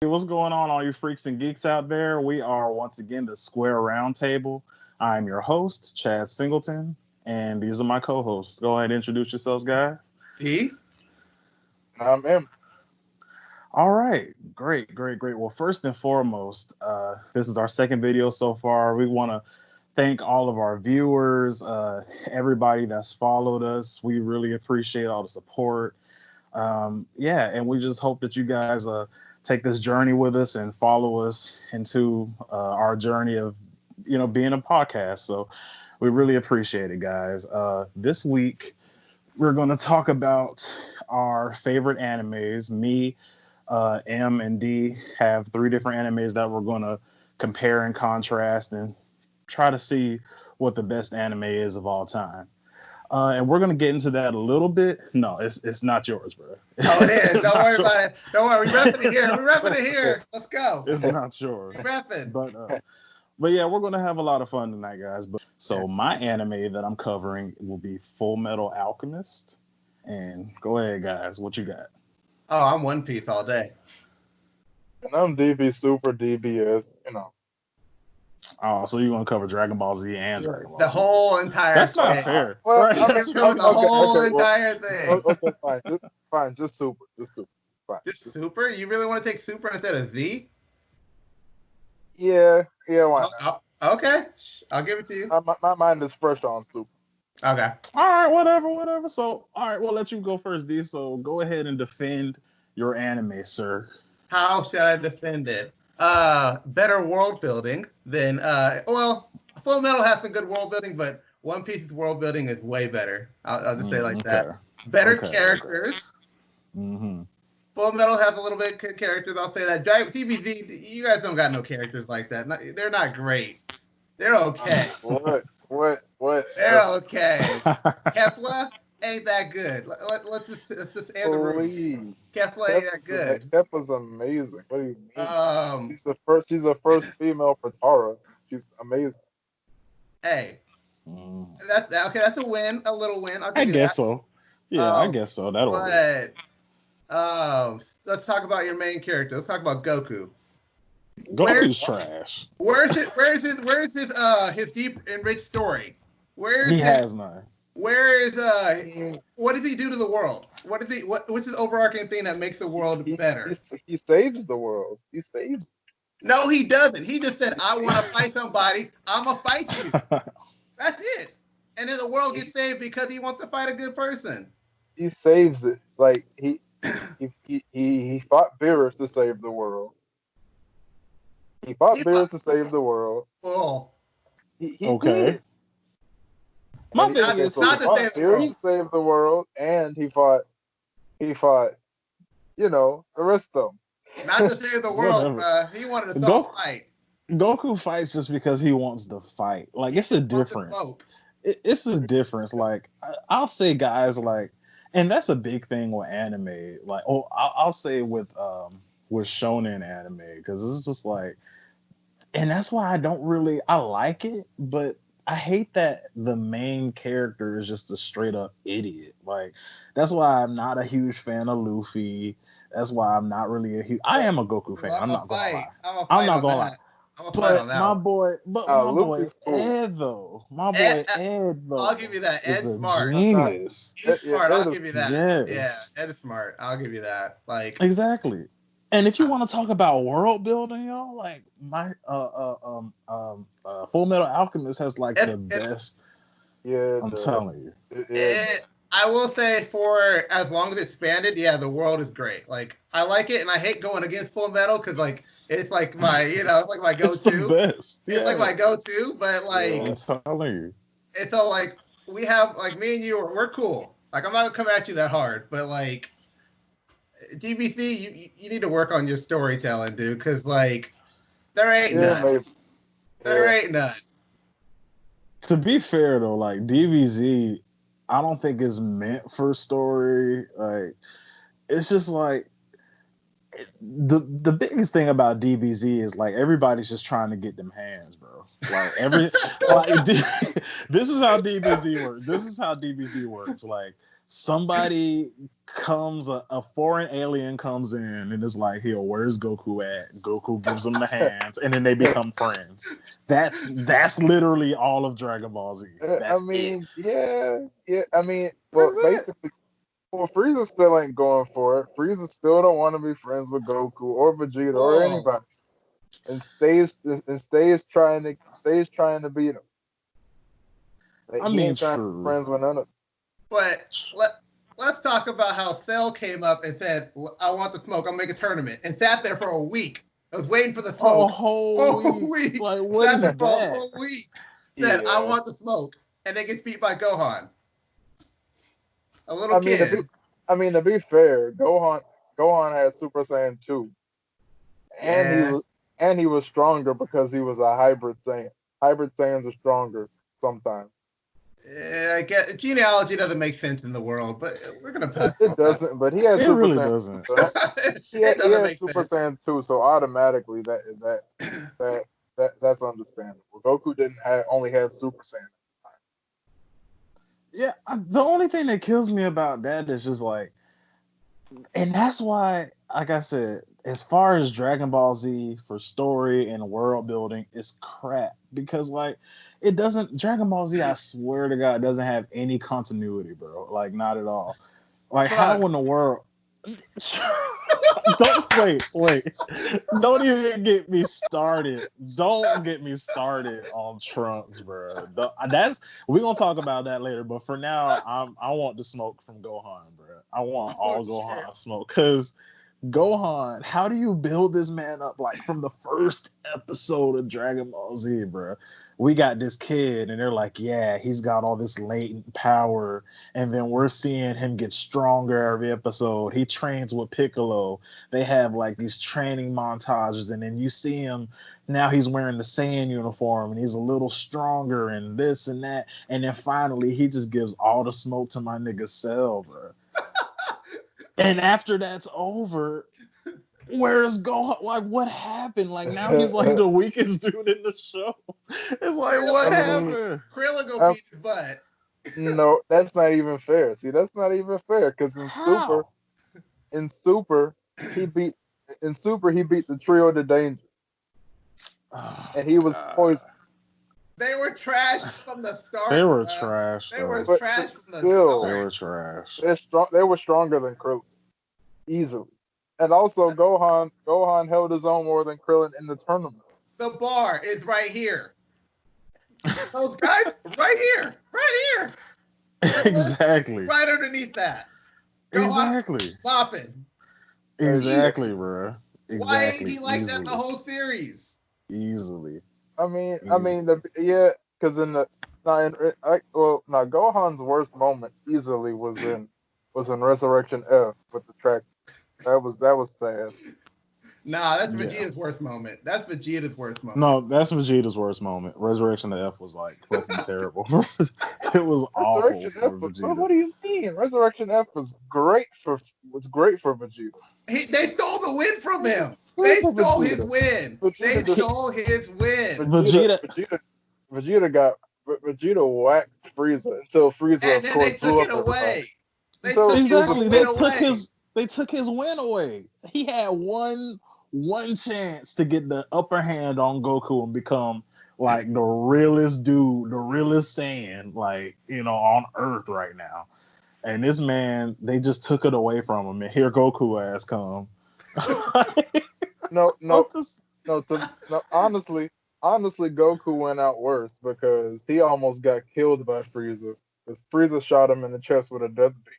What's going on, all you freaks and geeks out there? We are once again the Square Roundtable. I'm your host, Chad Singleton, and these are my co-hosts. Go ahead and introduce yourselves, guys. See? M. All right, great. Well, first and foremost, this is our second video so far. We want to thank all of our viewers, everybody that's followed us. We really appreciate all the support. And we just hope that you guys take this journey with us and follow us into our journey of, being a podcast. So we really appreciate it, guys. This week, we're going to talk about our favorite animes. Me, M, and D have 3 different animes that we're going to compare and contrast and try to see what the best anime is of all time. And we're gonna get into that a little bit. No, it's not yours, bro. Oh, it is. Don't worry about it. Don't worry. We're repping it here. We're repping it here. Let's go. It's not yours. We're repping. But yeah, we're gonna have a lot of fun tonight, guys. So my anime that I'm covering will be Full Metal Alchemist. And go ahead, guys. What you got? Oh, I'm One Piece all day. And I'm DB Super DBS, Oh, so you're gonna cover Dragon Ball Z and Dragon Ball The Z. whole entire That's thing. not fair. Well, Right? The whole entire thing. Okay, fine. Just Super. Fine. Just Super? You really want to take Super instead of Z? Yeah, why not? Okay. I'll give it to you. My mind is fresh on Super. Okay. All right, whatever. So, all right, we'll let you go first, D. So go ahead and defend your anime, sir. How should I defend it? Better world building than Full Metal has some good world building, but One Piece's world building is way better. I'll just say it like that. Better characters. Okay. Mm-hmm. Full Metal has a little bit of characters. I'll say that. DBZ, you guys don't got no characters like that. They're not great. They're okay. What? They're okay. Kefla ain't that good. Let's just end the room. Kefla ain't that good. Kefla's amazing. What do you mean? She's the first female Patara. She's amazing. Hey, that's okay. That's a win, a little win. I guess so. Yeah, I guess so. That'll work. Let's talk about your main character. Let's talk about Goku. Goku's trash. Where's his deep and rich story? Has none. Where is what does he do to the world? What's his overarching thing that makes the world better? He saves the world. He saves. No, he doesn't. He just said, I want to fight somebody. I'm gonna fight you. That's it. And then the world gets saved because he wants to fight a good person. He saves it. Like he fought Beerus to save the world. He fought Beerus to save the world. Oh. He okay. Did. My thing is not to save the world. He saved the world, and he fought, the rest of them. Not to save the world, he wanted to fight. Goku fights just because he wants to fight. Like, it's a difference. It's a difference. Like, I'll say guys like, and that's a big thing with anime. Like, I'll say with Shonen anime, because it's just like, and that's why I like it, but I hate that the main character is just a straight up idiot. Like, that's why I'm not a huge fan of Luffy. That's why I'm not really I am a Goku fan. I'm not gonna lie. I'm not gonna lie. But my boy Ed though. I'll give you that. Ed's smart. Genius. He's smart. I'll give you that. Yes. Yeah, Ed is smart. I'll give you that. Like, exactly. And if you want to talk about world building, y'all, like my Full Metal Alchemist has like the best. Yeah, I'm telling you. I will say, for as long as it's expanded, yeah, the world is great. Like, I like it, and I hate going against Full Metal because, like, it's like my, it's like my go-to. It's the best. It's like my go-to, but like, I'm telling you. And so, like, we have, like, me and you, we're cool. Like, I'm not gonna come at you that hard, but like, DBC, you need to work on your storytelling, dude, because like, there ain't none. There ain't none. To be fair though, like DBZ, I don't think it's meant for story. Like, it's just like the biggest thing about DBZ is like everybody's just trying to get them hands, bro. Like this is how DBZ works. This is how DBZ works. Like, somebody a foreign alien comes in and is like, "Here, where's Goku at?" Goku gives them the hands, and then they become friends. That's literally all of Dragon Ball Z. That's yeah. I mean, well, That's it. basically, well, Frieza still ain't going for it. Frieza still don't want to be friends with Goku or Vegeta or Oh, anybody, and stays trying to beat him. Like, I he mean, ain't trying to be true. friends with none of them. but let's talk about how Cell came up and said, "I want the smoke. I'll make a tournament," and sat there for a week. I was waiting for the A smoke. whole week. Like, what Sat is there for a that? whole week. Said, "I want the smoke," and then gets beat by Gohan, a little I mean, kid. to be fair, Gohan had Super Saiyan 2, and Yeah, he was stronger because he was a hybrid Saiyan. Hybrid Saiyans are stronger sometimes. I get genealogy doesn't make sense in the world, but we're gonna pass It on that. doesn't, but he had It Super really Saiyan. doesn't. So he It had, he doesn't had make Super sense. Saiyan 2, so automatically that's understandable. Goku didn't have only had Super Saiyan. Yeah, the only thing that kills me about that is just like, and that's why, like I said, as far as Dragon Ball Z for story and world building, it's crap because like it doesn't. Dragon Ball Z, I swear to God, doesn't have any continuity, bro. Like not at all. Like how Trunks. in the world? Don't wait. Don't even get me started. Don't get me started on Trunks, bro. That's we're gonna talk about that later. But for now, I want the smoke from Gohan, bro. I want Oh all shit. Gohan smoke because Gohan. How do you build this man up like from the first episode of Dragon Ball Z, bro? We got this kid, and they're like, yeah, he's got all this latent power, and then we're seeing him get stronger every episode. He trains with Piccolo. They have like these training montages, and then you see him now. He's wearing the Saiyan uniform, and he's a little stronger, and this and that, and then finally he just gives all the smoke to my nigga Cell, bro. And after that's over, where's Gohan? Like, what happened? Like, now he's like the weakest dude in the show. It's like, what I mean, happened? Krillin go I, beat his butt. no, that's not even fair. See, that's not even fair because How? in Super, he beat he beat the trio to danger, Oh, and he was God. poisoned. They were trashed from the They start, were bro. trash, They were though. But trashed from the They still, start. were trash. they're strong. They were stronger than Krillin easily, and also Gohan held his own more than Krillin in the tournament. The bar is right here. Those guys, right here. Exactly. Right underneath that. Gohan Exactly. bopping. Exactly, Easy. bro. Why ain't Exactly. he like that the Easily. whole series? Easily. Because in the Gohan's worst moment easily was in Resurrection F with the track. That was sad. Nah, that's Yeah. Vegeta's worst moment. That's Vegeta's worst moment. No, that's Vegeta's worst moment. Resurrection of F was like fucking terrible. It was awful Resurrection F. for What Vegeta. do you mean? Resurrection F was great for Vegeta. They stole the win from him. Great They for stole his Vegeta. win. They Vegeta just stole his win. Vegeta, Vegeta waxed Frieza until Frieza, And of then they course, took blew it up everybody. away. They Until took his Frieza exactly. whole blew win up. away. They took his win away. He had one chance to get the upper hand on Goku and become like the realest dude, the realest Saiyan, like, on Earth right now. And this man, they just took it away from him, and here Goku ass come. No, no, What this? no. Honestly, Goku went out worse because he almost got killed by Frieza. Because Frieza shot him in the chest with a death beam.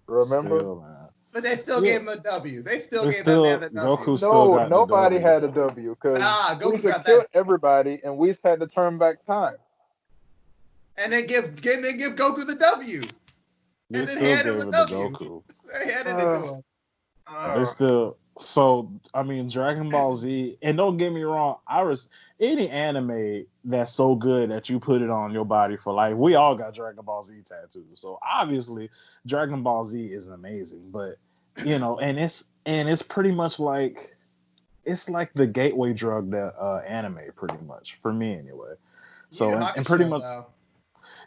Remember? Still, man. But they still Yeah. gave him a W. They still They gave that man a Goku W. still No, got the nobody W. had a W because Nah, Goku Frieza got killed that. everybody, and Whis had to turn back time. And then give Goku the W. They And then still hand him gave the it to W. Goku. They handed it to him. They still I mean, Dragon Ball Z, and don't get me wrong, any anime that's so good that you put it on your body for life. We all got Dragon Ball Z tattoos, so obviously Dragon Ball Z is amazing. But and it's pretty much like it's like the gateway drug that anime, pretty much for me anyway. Yu Yu So and pretty Hakusho, much though.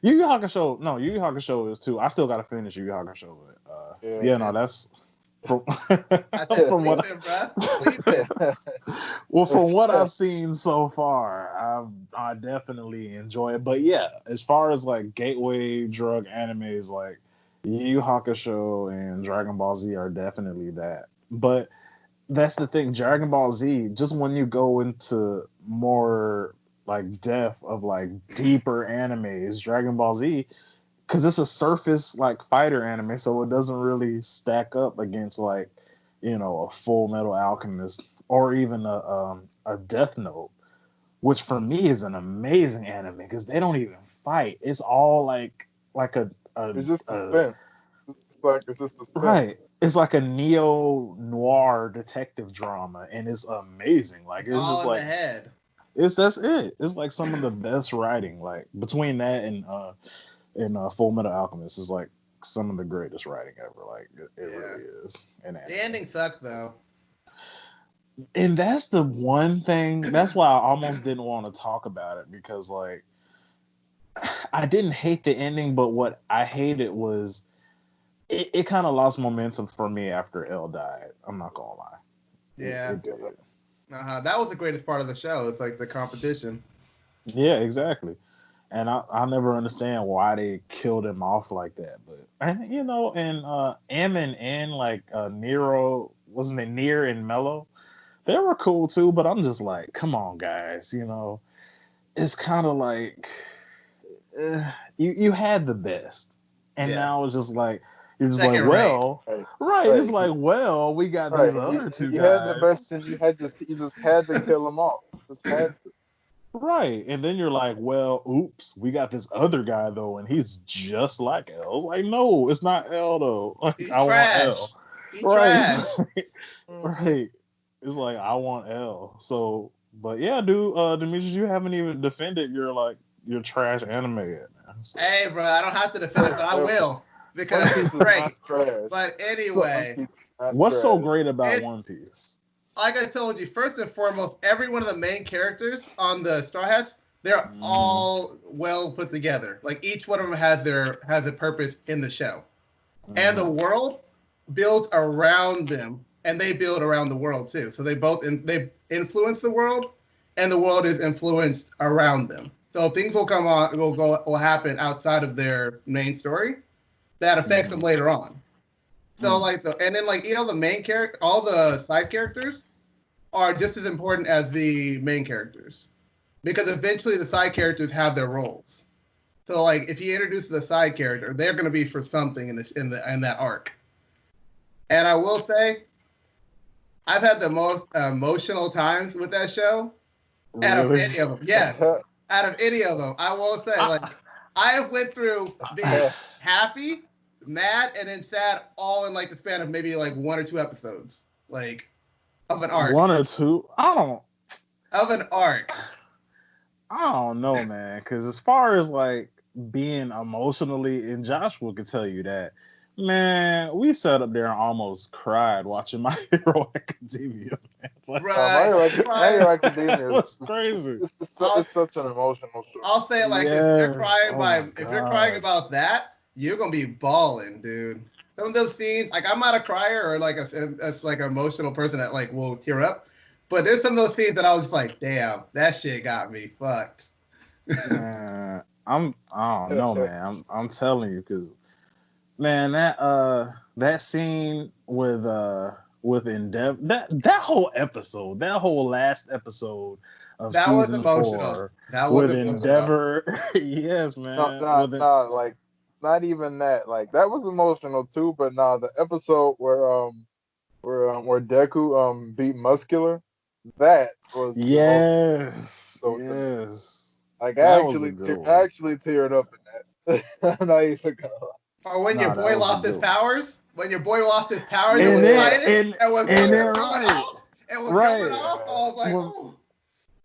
Yu Yu Hakusho. No, Yu Yu Hakusho is too. I still gotta finish Yu Yu Hakusho. But, yeah, no, that's from, from what. Well, from what I've seen so far, I definitely enjoy it. But yeah, as far as like gateway drug animes, like Yu Yu Hakusho and Dragon Ball Z are definitely that. But that's the thing, Dragon Ball Z, just when you go into more like depth of like deeper animes, Dragon Ball Z, because it's a surface like fighter anime, so it doesn't really stack up against like, a Full Metal Alchemist or even a Death Note, which for me is an amazing anime because they don't even fight. It's all like a it's just suspense. It's just suspense. Right. It's like a neo noir detective drama, and it's amazing. Like it's all just in like the head. that's it. It's like some of the best writing. Like between that and Full Metal Alchemist is like some of the greatest writing ever. Like it really is. And the ending sucked though. And that's the one thing. That's why I almost didn't want to talk about it because like I didn't hate the ending, but what I hated was it kind of lost momentum for me after L died. I'm not gonna lie. Yeah, it did. That was the greatest part of the show. It's like the competition. Yeah, exactly. And I never understand why they killed him off like that. But and M and N, like Nero, wasn't it Near and Mellow? They were cool too, but I'm just like, come on, guys. It's kind of like you had the best, and now it's just like you're just second like, well, right. It's like, well, we got these other two you guys. Had the best, and you just had to kill them off. Just had to. Right. And then you're like, well, oops, we got this other guy though, and he's just like L. It's like, no, it's not L though. Like, he's I trash. want L. He's right. trash. Right. It's like I want L. So but yeah, dude, Demetrius, you haven't even defended your trash anime yet, man. So. Hey bro, I don't have to defend it, but I will. Because it's great. But anyway. What's so great about One Piece? Like I told you, first and foremost, every one of the main characters on the Straw Hats, they're all well put together. Like each one of them has a purpose in the show, and the world builds around them, and they build around the world too. So they they influence the world, and the world is influenced around them. So things will happen outside of their main story that affects them later on. So the main character, all the side characters are just as important as the main characters, because eventually the side characters have their roles. So like if you introduce the side character, they're going to be for something in that arc. And I will say, I've had the most emotional times with that show. Really? Out of any of them, yes. Out of any of them, I will say, I have went through being happy, mad, and then sad, all in like the span of maybe like 1 or 2 episodes, like of an arc. 1 or 2? Of an arc. I don't know, man. Because as far as like being emotionally, and Joshua could tell you that, man, we sat up there and almost cried watching My Hero Academia. Man. Like, My Hero Academia was crazy. It's such an emotional show. I'll say it like this: if you're crying about that, you're gonna be bawling, dude. Some of those scenes, like I'm not a crier or like an emotional person that like will tear up, but there's some of those scenes that I was like, damn, that shit got me fucked. I don't know, man. I'm telling you, because man, that scene with Endeavor, that whole episode, that whole last episode of that season was 4 that with was Endeavor, yes, man. Like not even that. Like that was emotional too, but the episode where Deku beat Muscular, that was yes. Like I actually teared up in that. I'm not even gonna lie. Or when your boy lost his powers. When your boy lost his powers and was fighting and was going off, I was like, oh.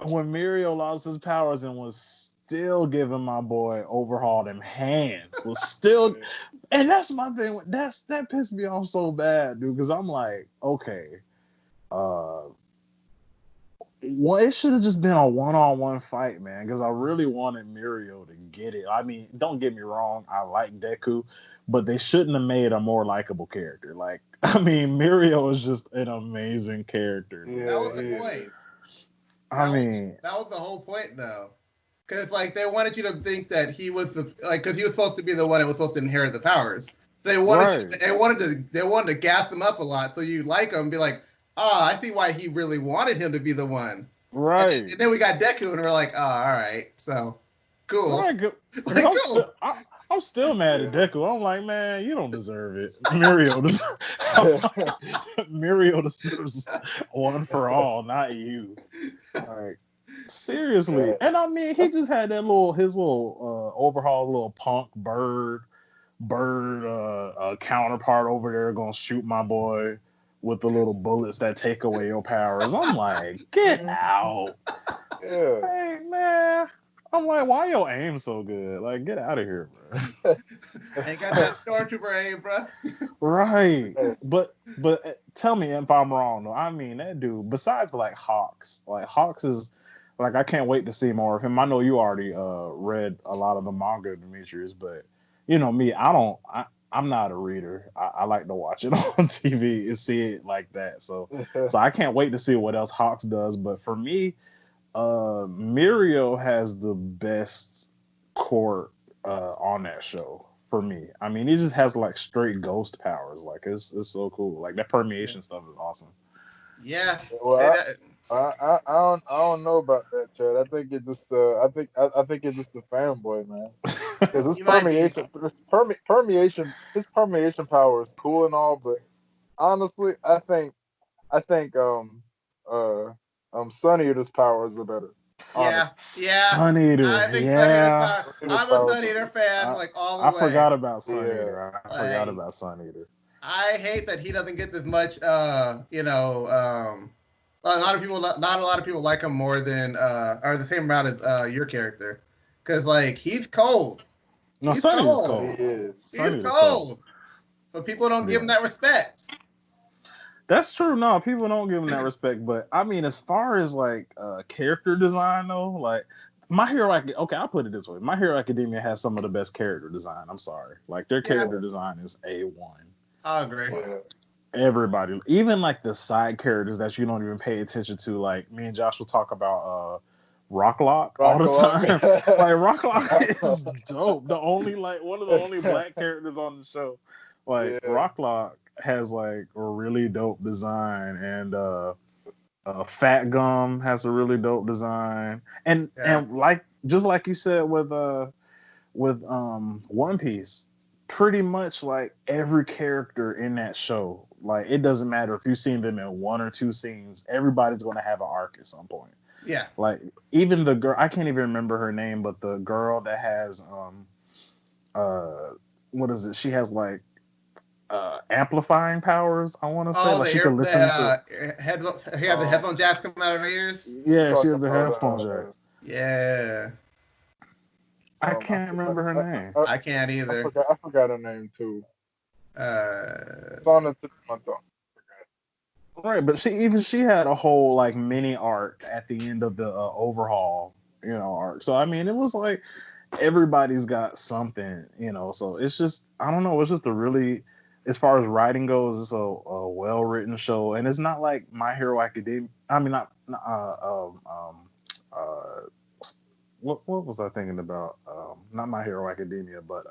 When Mirio lost his powers and was still giving my boy Overhaul them hands, was still, and that's my thing. That pissed me off so bad, dude. Because I'm like, okay, Well, it should have just been a one-on-one fight, man, because I really wanted Mirio to get it. I mean, don't get me wrong, I like Deku, but they shouldn't have made a more likable character. Like, I mean, Mirio is just an amazing character. Yeah, That was the point. I mean, that was the whole point, though. Because like they wanted you to think that he was because he was supposed to be the one that was supposed to inherit the powers. They wanted they wanted to gas him up a lot so you like him and be like, I see why he really wanted him to be the one. Right. And then we got Deku and we're like, all right, so cool. Right, like, cool. I'm still mad at Deku. I'm like, man, you don't deserve it. Mirio deserves one for all, not you. Like, seriously. And I mean, he just had his little overhaul little punk bird counterpart over there gonna shoot my boy with the little bullets that take away your powers. I'm like, get out. Yeah. Hey, man. I'm like, why your aim so good? Like, get out of here, bro. Ain't got that stormtrooper aim, bro. Right. But tell me if I'm wrong, though. I mean, that dude, besides like Hawks is like, I can't wait to see more of him. I know you already read a lot of the manga, Demetrius, but you know me, I'm not a reader. I like to watch it on TV and see it like that. So I can't wait to see what else Hawks does. But for me, Mirio has the best court on that show for me. I mean, he just has like straight ghost powers. Like it's so cool. Like that permeation stuff is awesome. Yeah. Well, I don't know about that, Chad. I think it's just I think it's just the fanboy, man. Because his permeation power is cool and all, but honestly, I think Sun Eater's powers are better. Yeah. Sun Eater. I think yeah. Sun Eater. I'm a Sun Eater fan, like all the way. I forgot about Sun Eater. I forgot about Sun Eater. I hate that he doesn't get as much. A lot of people, not a lot of people like him more than, or the same amount as your character, because like he's cold. No, Sun is cold. He's cold, but people don't give him that respect. That's true. No, people don't give him that respect. But I mean, as far as like character design, though, like My Hero Academia. Okay, I'll put it this way: My Hero Academia has some of the best character design. I'm sorry, like their character design is A1. I agree. Everybody, even like the side characters that you don't even pay attention to, like me and Josh will talk about Rocklock all the time. Like Rocklock is dope. The only one of the only black characters on the show. Like Rocklock has like a really dope design, and Fat Gum has a really dope design, and like just like you said with One Piece, pretty much like every character in that show, like it doesn't matter if you've seen them in one or two scenes, everybody's going to have an arc at some point. Yeah, like even the girl, I can't even remember her name, but the girl that has what is it? She has like amplifying powers. I want to say like she can listen to. He has the headphone jacks coming out of her ears. Yeah, she has the headphone jacks. Yeah. I can't remember her name. I can't either. I forgot her name too. It's on the tip of my tongue. Right, but she had a whole like mini arc at the end of the overhaul, arc. So I mean, it was like everybody's got something, So it's just I don't know. It's just a really, as far as writing goes, it's a well written show, and it's not like My Hero Academia. I mean, what was I thinking about? Not My Hero Academia, but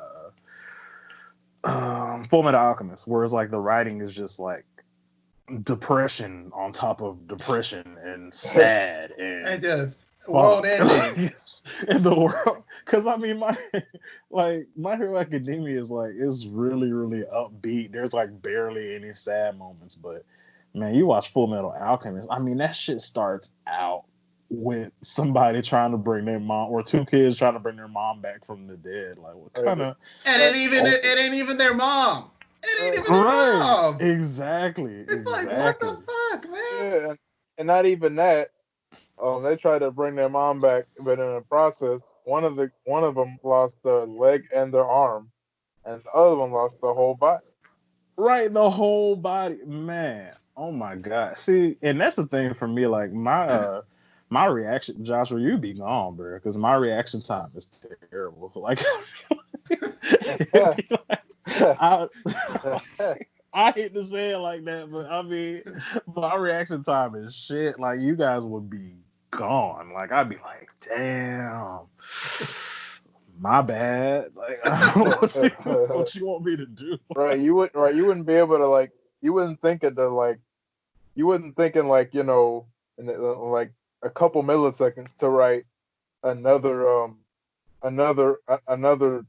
Full Metal Alchemist, where it's like the writing is just like depression on top of depression and sad and just world ending in the world. Because I mean, My Hero Academia is really really upbeat. There's like barely any sad moments, but man, you watch Full Metal Alchemist. I mean, that shit starts out with somebody trying to bring their mom, or two kids trying to bring their mom back from the dead. Like what kind of? And it ain't even their mom. It ain't even their mom. Exactly. It's like what the fuck, man? Yeah, and not even that. They tried to bring their mom back, but in the process, one of them lost their leg and their arm, and the other one lost the whole body. Right, the whole body, man. Oh my god. See, and that's the thing for me. Like my reaction, Joshua, you be gone, bro, because my reaction time is terrible. Like, I, I hate to say it like that, but I mean, my reaction time is shit. Like, you guys would be gone. Like, I'd be like, damn, my bad. Like, I don't know what you want me to do. Right, you wouldn't be able to like, you wouldn't think of the like, you wouldn't think in like, you know, in like a couple milliseconds to write another another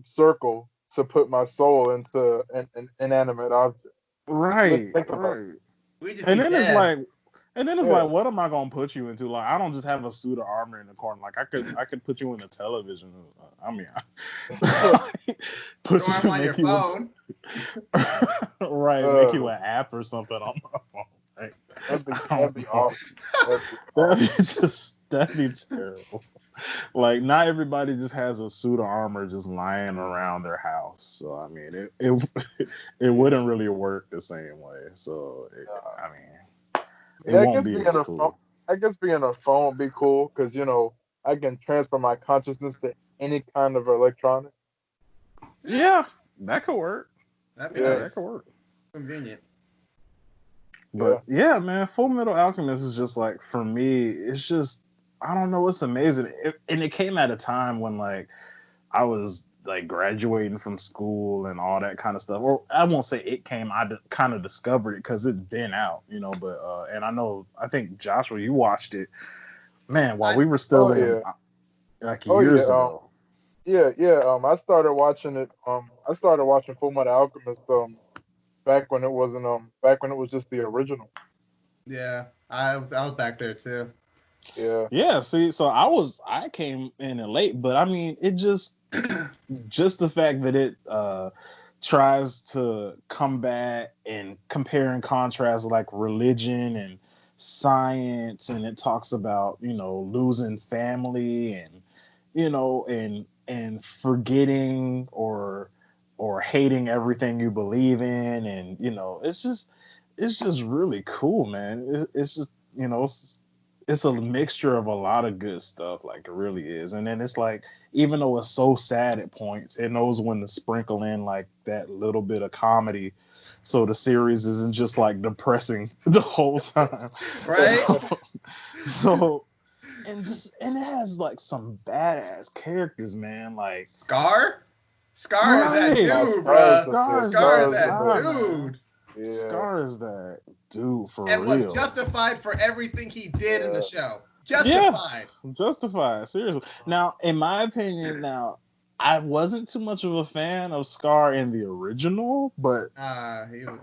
circle to put my soul into an inanimate object. Right, Think about right. We just And be then it's dead. like, and then it's Yeah. like, what am I gonna put you into? Like, I don't just have a suit of armor in the corner. Like, I could put you in a television. I mean, put Throw you, them on your make you phone. right, make you an app or something on my phone. Like, that'd be awesome. That'd be terrible. Like, not everybody just has a suit of armor just lying around their house. So I mean, it wouldn't really work the same way. So I mean, it Yeah, won't be as cool. I guess being a phone would be cool because, you know, I can transfer my consciousness to any kind of electronic. Yeah, that could work. That'd be Yeah. nice. That could work. Convenient. But yeah, man, Full Metal Alchemist is just like, for me, it's just, I don't know, it's amazing. And it came at a time when like I was like graduating from school and all that kind of stuff. Or I won't say it came, kind of discovered it because it'd been out, you know. But and I think Joshua, you watched it, man, while we were still like years ago. I started watching it. I started watching Full Metal Alchemist. Back when it wasn't. Back when it was just the original. Yeah, I was back there too. Yeah. Yeah. See, so I came in late, but I mean, it just the fact that it tries to combat and compare and contrast like religion and science, and it talks about, you know, losing family and, you know, and forgetting or hating everything you believe in, and, you know, it's just really cool, man. It's just, you know, it's a mixture of a lot of good stuff, like it really is. And then it's like, even though it's so sad at points, it knows when to sprinkle in like that little bit of comedy, so the series isn't just like depressing the whole time. Right. So and it has like some badass characters, man. Like Scar is that Right. dude, bro. Scar is that dude. Yeah. Scar is that dude for And real. was justified for everything he did in the show. Justified. Seriously. Now, in my opinion, I wasn't too much of a fan of Scar in the original, but he was,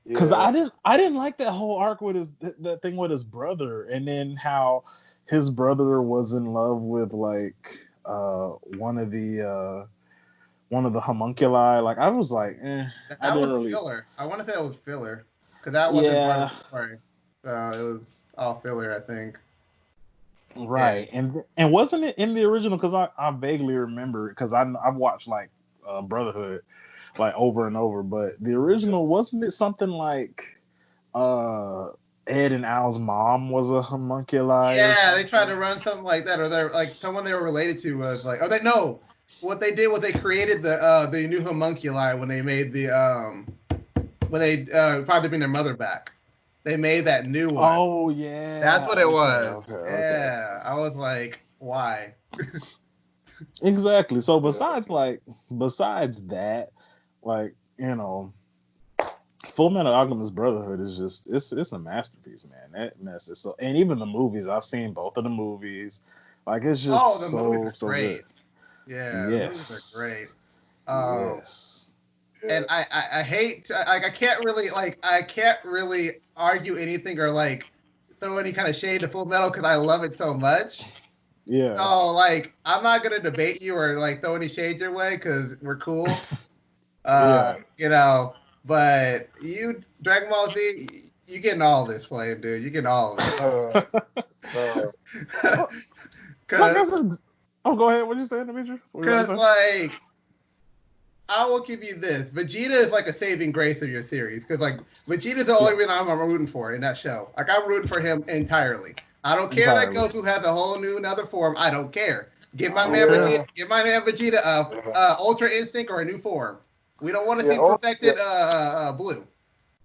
because I didn't like that whole arc with that thing with his brother, and then how his brother was in love with like one of the homunculi. Like, I was like, that was filler. I want to say it was filler because that wasn't part of the story. So it was all filler, I think. Right, yeah. And wasn't it in the original? Because I vaguely remember, because I've watched like Brotherhood like over and over, but the original, wasn't it something like Ed and Al's mom was a homunculi? Yeah, they tried to run something like that, or they're like someone they were related to was like, what they did was they created the new homunculi when they made the when they tried to bring their mother back. They made that new one. Oh yeah, that's what it was. Okay. Yeah, I was like, why? Exactly. So besides that, like, you know, Full Metal Alchemist Brotherhood is just it's a masterpiece, man. That mess is so, and even the movies, I've seen both of the movies. Like, it's just so great. Good. Yeah, yes, the movies are great. Yes. And I hate I can't really argue anything or like throw any kind of shade to Full Metal because I love it so much. Yeah. So like, I'm not gonna debate you or like throw any shade your way because we're cool. You know, but you, Dragon Ball Z, you getting all this, Flame, dude. You getting all of it. Go ahead. What you saying, Dmitri? Because like, I will give you this. Vegeta is like a saving grace of your series because like Vegeta's the only reason I'm rooting for in that show. Like, I'm rooting for him entirely. I don't care that Goku has a whole new another form. I don't care. Give my man Vegeta Ultra Instinct or a new form. We don't want to see perfected Blue.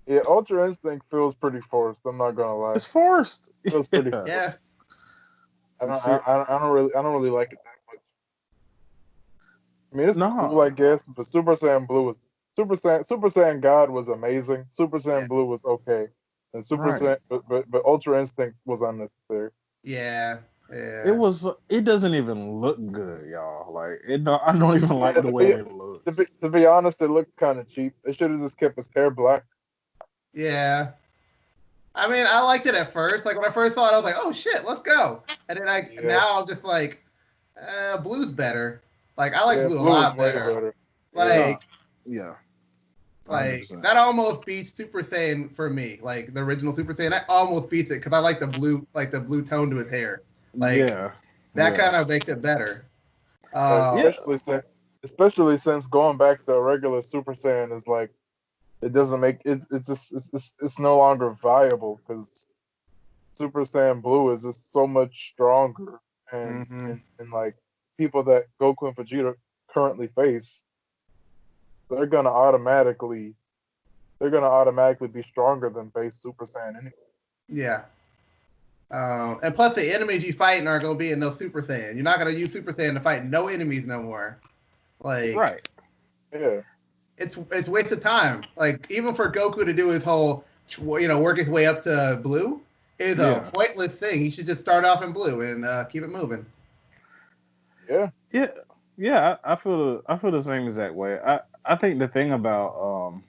Yeah, Ultra Instinct feels pretty forced. I'm not gonna lie. It's forced. It feels pretty forced. Yeah. I don't really like it that much. I mean, it's cool, I guess, but Super Saiyan Blue was Super Saiyan God was amazing. Super Saiyan Blue was okay, and Saiyan, but Ultra Instinct was unnecessary. Yeah. It doesn't even look good, y'all. Like I don't even like the way it looks. To be honest, it looked kind of cheap. They should have just kept his hair black. Yeah. I mean, I liked it at first. Like when I first saw it, I was like, "Oh shit, let's go!" And then now I'm just like, "Blue's better." Like I like Blue a lot better. Like, yeah. Like 100%. That almost beats Super Saiyan for me. Like the original Super Saiyan, that almost beats it because I like the blue tone to his hair. Like that kind of makes it better. Especially since going back to a regular Super Saiyan is like it doesn't make it's no longer viable because Super Saiyan Blue is just so much stronger and like people that Goku and Vegeta currently face, they're gonna automatically be stronger than base Super Saiyan anyway. Yeah. And plus the enemies you fighting are gonna be in no Super Saiyan. You're not gonna use Super Saiyan to fight no enemies no more. Like Yeah. It's waste of time. Like even for Goku to do his whole work his way up to Blue is a pointless thing. He should just start off in Blue and keep it moving. Yeah. I feel the same exact way. I think the thing about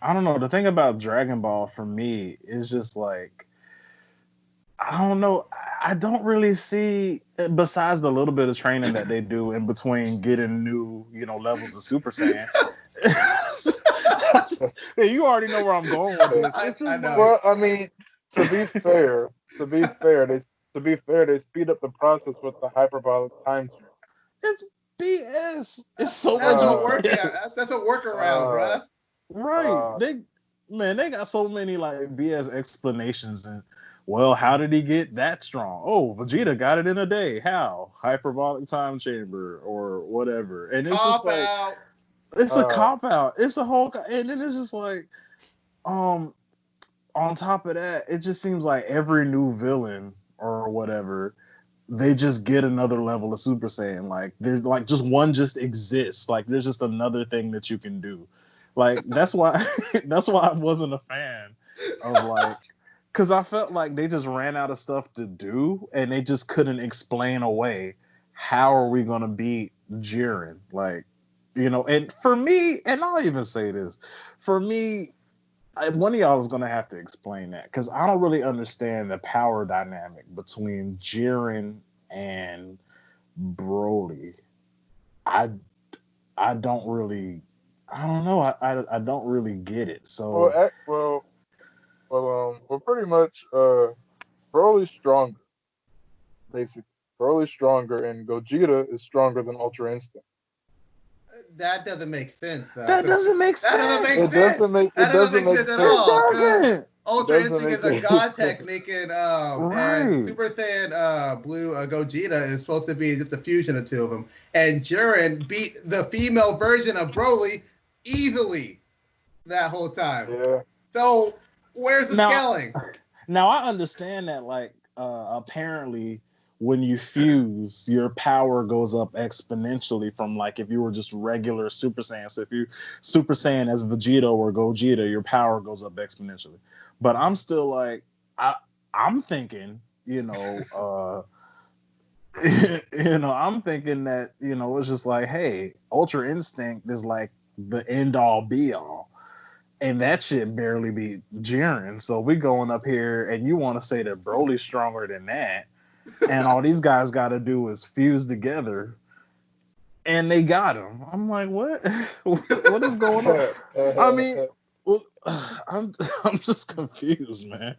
I don't know, the thing about Dragon Ball for me is just like I don't know. I don't really see, besides the little bit of training that they do in between getting new, levels of Super Saiyan. You already know where I'm going with this. I know. Well, I mean, to be fair, they speed up the process with the hyperbolic time turn. It's BS. It's so that's much. That's a workaround, bruh. Right. They got so many like BS explanations and. Well, how did he get that strong? Oh, Vegeta got it in a day. How? Hyperbolic time chamber or whatever. And it's just like it's a cop out. It's a whole and then it's just like on top of that, it just seems like every new villain or whatever, they just get another level of Super Saiyan. Like there's like just one just exists. Like there's just another thing that you can do. Like that's why I wasn't a fan of like because I felt like they just ran out of stuff to do, and they just couldn't explain away how are we gonna beat Jiren, like, And for me, and I'll even say this, for me, one of y'all is gonna have to explain that because I don't really understand the power dynamic between Jiren and Broly. I don't really, I don't know, I don't really get it. So Well, pretty much, Broly's stronger, basically. Broly's stronger, and Gogeta is stronger than Ultra Instinct. That doesn't make sense, though. That doesn't make sense. It doesn't make sense at all. It doesn't. Ultra Instinct is a god technique, and Super Saiyan Blue Gogeta is supposed to be just a fusion of two of them. And Jiren beat the female version of Broly easily that whole time. Yeah. So where's the scaling? Now I understand that, like, apparently when you fuse, your power goes up exponentially from like if you were just regular Super Saiyan. So if you Super Saiyan as Vegeta or Gogeta, your power goes up exponentially. But I'm still like, I'm thinking, I'm thinking that, it's just like, hey, Ultra Instinct is like the end all be all. And that shit barely beat Jiren. So we going up here and you want to say that Broly's stronger than that. And all these guys got to do is fuse together. And they got him. I'm like, what? What is going on? I mean, I'm just confused, man.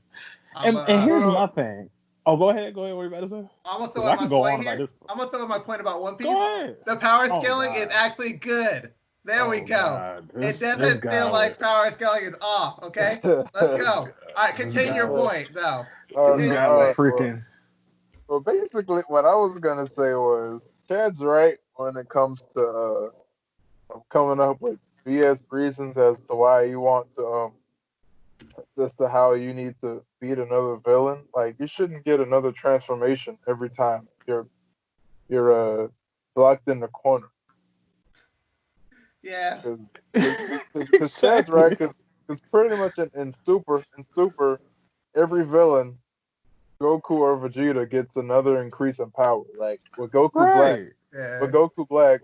And here's my thing. Oh, go ahead. What are you about to say? I'm gonna throw in my point here. I'm gonna throw in my point about One Piece. Go ahead. The power scaling is actually good. There we go. God. It doesn't feel like power scaling is off. Okay, let's go. All right, continue your point now. This guy freaking. Well, basically, what I was gonna say was Chad's right when it comes to coming up with BS reasons as to why you want to as to how you need to beat another villain. Like you shouldn't get another transformation every time you're blocked in the corner. Yeah. Because Chad's right. Because pretty much in Super every villain, Goku or Vegeta gets another increase in power. Like with Goku Black,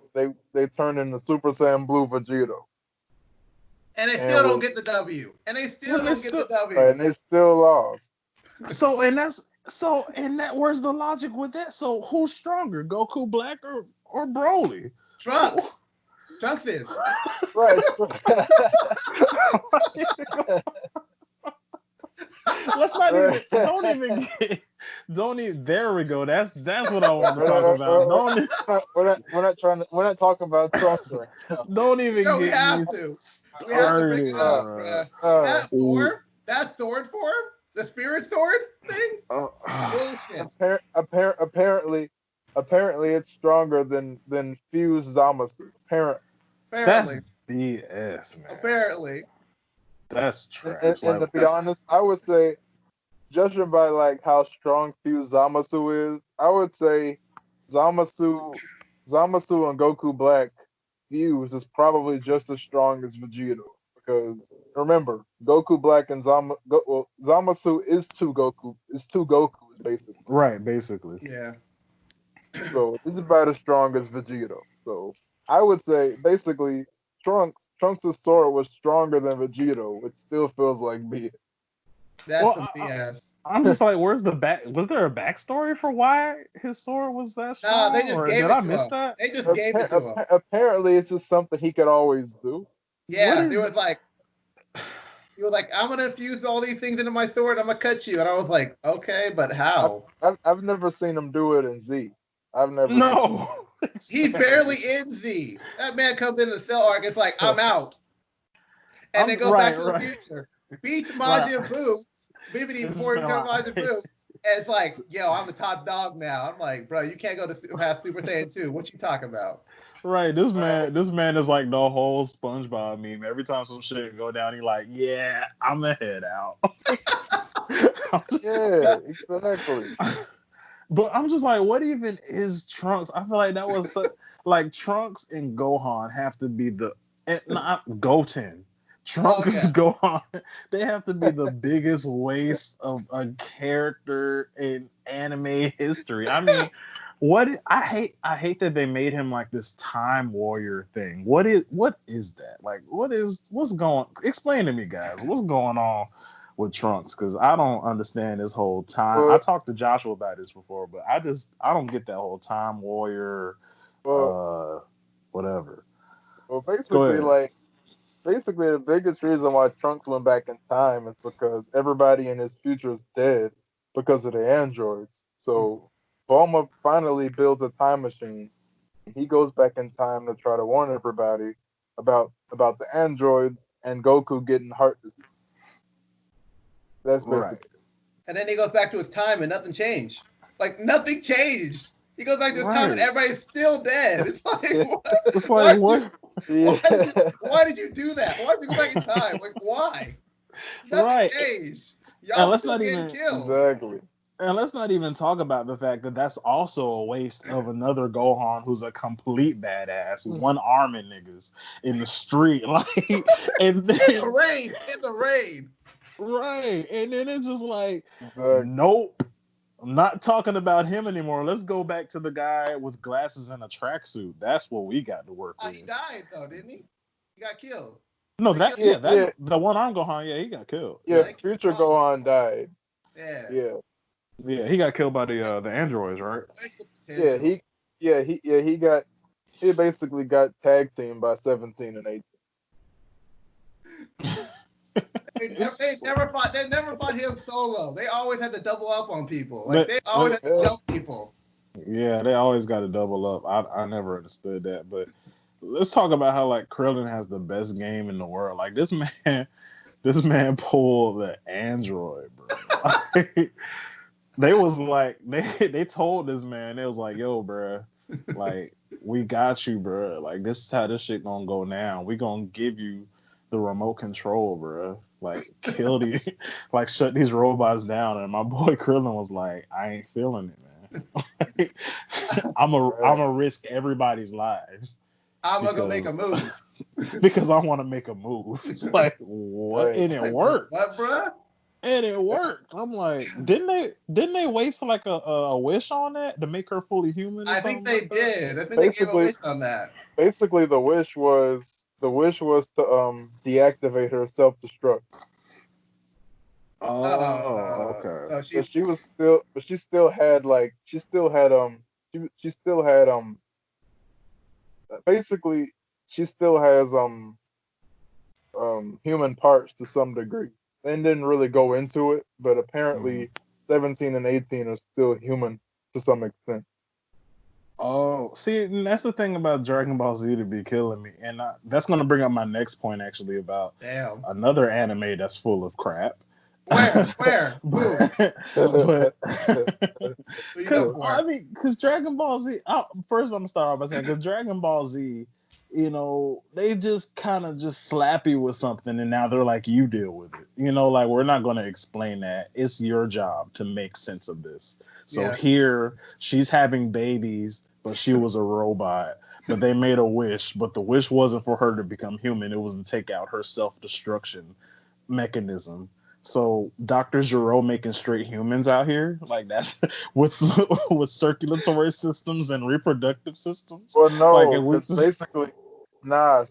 they turn into Super Saiyan Blue Vegeta. And they still don't get the W. And they still don't get the W. Right, and they still lost. Where's the logic with that? So who's stronger, Goku Black or Broly? Trunks. Trunks is. Right. Let's not even. Don't even. There we go. That's what I want to talk about. We're not talking about Trunks right now. Don't even. No, we have to. We have to bring it up. That sword form, the spirit sword thing. Bullshit. Apparently, it's stronger than Fuse Zamasu. Apparently. That's BS, man. Apparently. That's trash. And to be honest, I would say, judging by like how strong Fuse Zamasu is, I would say Zamasu and Goku Black Fuse is probably just as strong as Vegeta. Because remember, Goku Black and Zamasu is two Gokus basically. Right, basically. Yeah. So it's about as strong as Vegeta. So I would say basically Trunks' sword was stronger than Vegeta, which still feels like BS. That's some BS. I'm just like, where's the back? Was there a backstory for why his sword was that strong? No, they just gave it to him. That? They just gave it to him. Apparently, it's just something he could always do. Yeah, he was like, I'm gonna infuse all these things into my sword. I'm gonna cut you, and I was like, okay, but how? I've never seen him do it in Z. I've never. No. He's barely in Z. That man comes in the Cell arc. It's like I'm out, and they go back to the future. Beats Majin Buu. Bibidi before he becomes Majin Buu. And it's like, yo, I'm a top dog now. I'm like, bro, you can't go to past Super Saiyan 2. What you talking about? Right, this man is like the whole SpongeBob meme. Every time some shit go down, he like, yeah, I'm gonna head out. Yeah, exactly. But I'm just like, what even is Trunks? I feel like that was like Trunks and Gohan have to be not Goten. Trunks Gohan, they have to be the biggest waste of a character in anime history. I mean, I hate that they made him like this time warrior thing. What is that? Like what's going? Explain to me, guys. What's going on with Trunks? Because I don't understand this whole time. I talked to Joshua about this before, but I don't get that whole time warrior whatever. Well, basically the biggest reason why Trunks went back in time is because everybody in his future is dead because of the androids. So Bulma finally builds a time machine. He goes back in time to try to warn everybody about the androids and Goku getting heart disease. That's basically right. And then he goes back to his time and nothing changed. Like nothing changed. He goes back to his time and everybody's still dead. It's like what? It's like what? Why did you do that? Why did you go back in time? Like why? Nothing changed. Y'all still getting killed. Exactly. And let's not even talk about the fact that that's also a waste of another Gohan who's a complete badass, one-arming niggas in the street, like, and then in the rain. Right, and then it's just like, nope, I'm not talking about him anymore. Let's go back to the guy with glasses and a tracksuit. That's what we got to work with. He died though, didn't he? He got killed. No, the one-arm Gohan, he got killed. Yeah, future Gohan died. Yeah. Yeah, he got killed by the androids, right? He basically got tag teamed by 17 and 18. They never fought him solo. They always had to double up on people. Like they always had to jump people. Yeah, they always got to double up. I never understood that, but let's talk about how like Krillin has the best game in the world. Like this man pulled the android, bro. Like, they was like they told this man, they was like, yo, bro, like we got you, bro. Like this is how this shit gonna go now. We gonna give you the remote control, bro. Like kill the like shut these robots down. And my boy Krillin was like, I ain't feeling it, man. Like, I'm a risk everybody's lives. I'm gonna go make a move. Because I want to make a move. It's like what? And it worked. What, bro? And it worked. I'm like, didn't they waste like a wish on that to make her fully human? I think they did. I think basically, they gave a wish on that. Basically, the wish was to deactivate her self-destruct. Oh, okay. So she still had basically she still has human parts to some degree. They didn't really go into it, but apparently 17 and 18 are still human to some extent. Oh, see, that's the thing about Dragon Ball Z to be killing me, and that's going to bring up my next point actually about another anime that's full of crap. Where? But because Dragon Ball Z. First, I'm gonna start off by saying because Dragon Ball Z, you know, they just kind of just slap you with something, and now they're like, you deal with it. You know, like we're not going to explain that. It's your job to make sense of this. So here, she's having babies, but she was a robot. But they made a wish, but the wish wasn't for her to become human. It was to take out her self-destruction mechanism. So Dr. Gero making straight humans out here, like that's with circulatory systems and reproductive systems. Well, no, like basically, because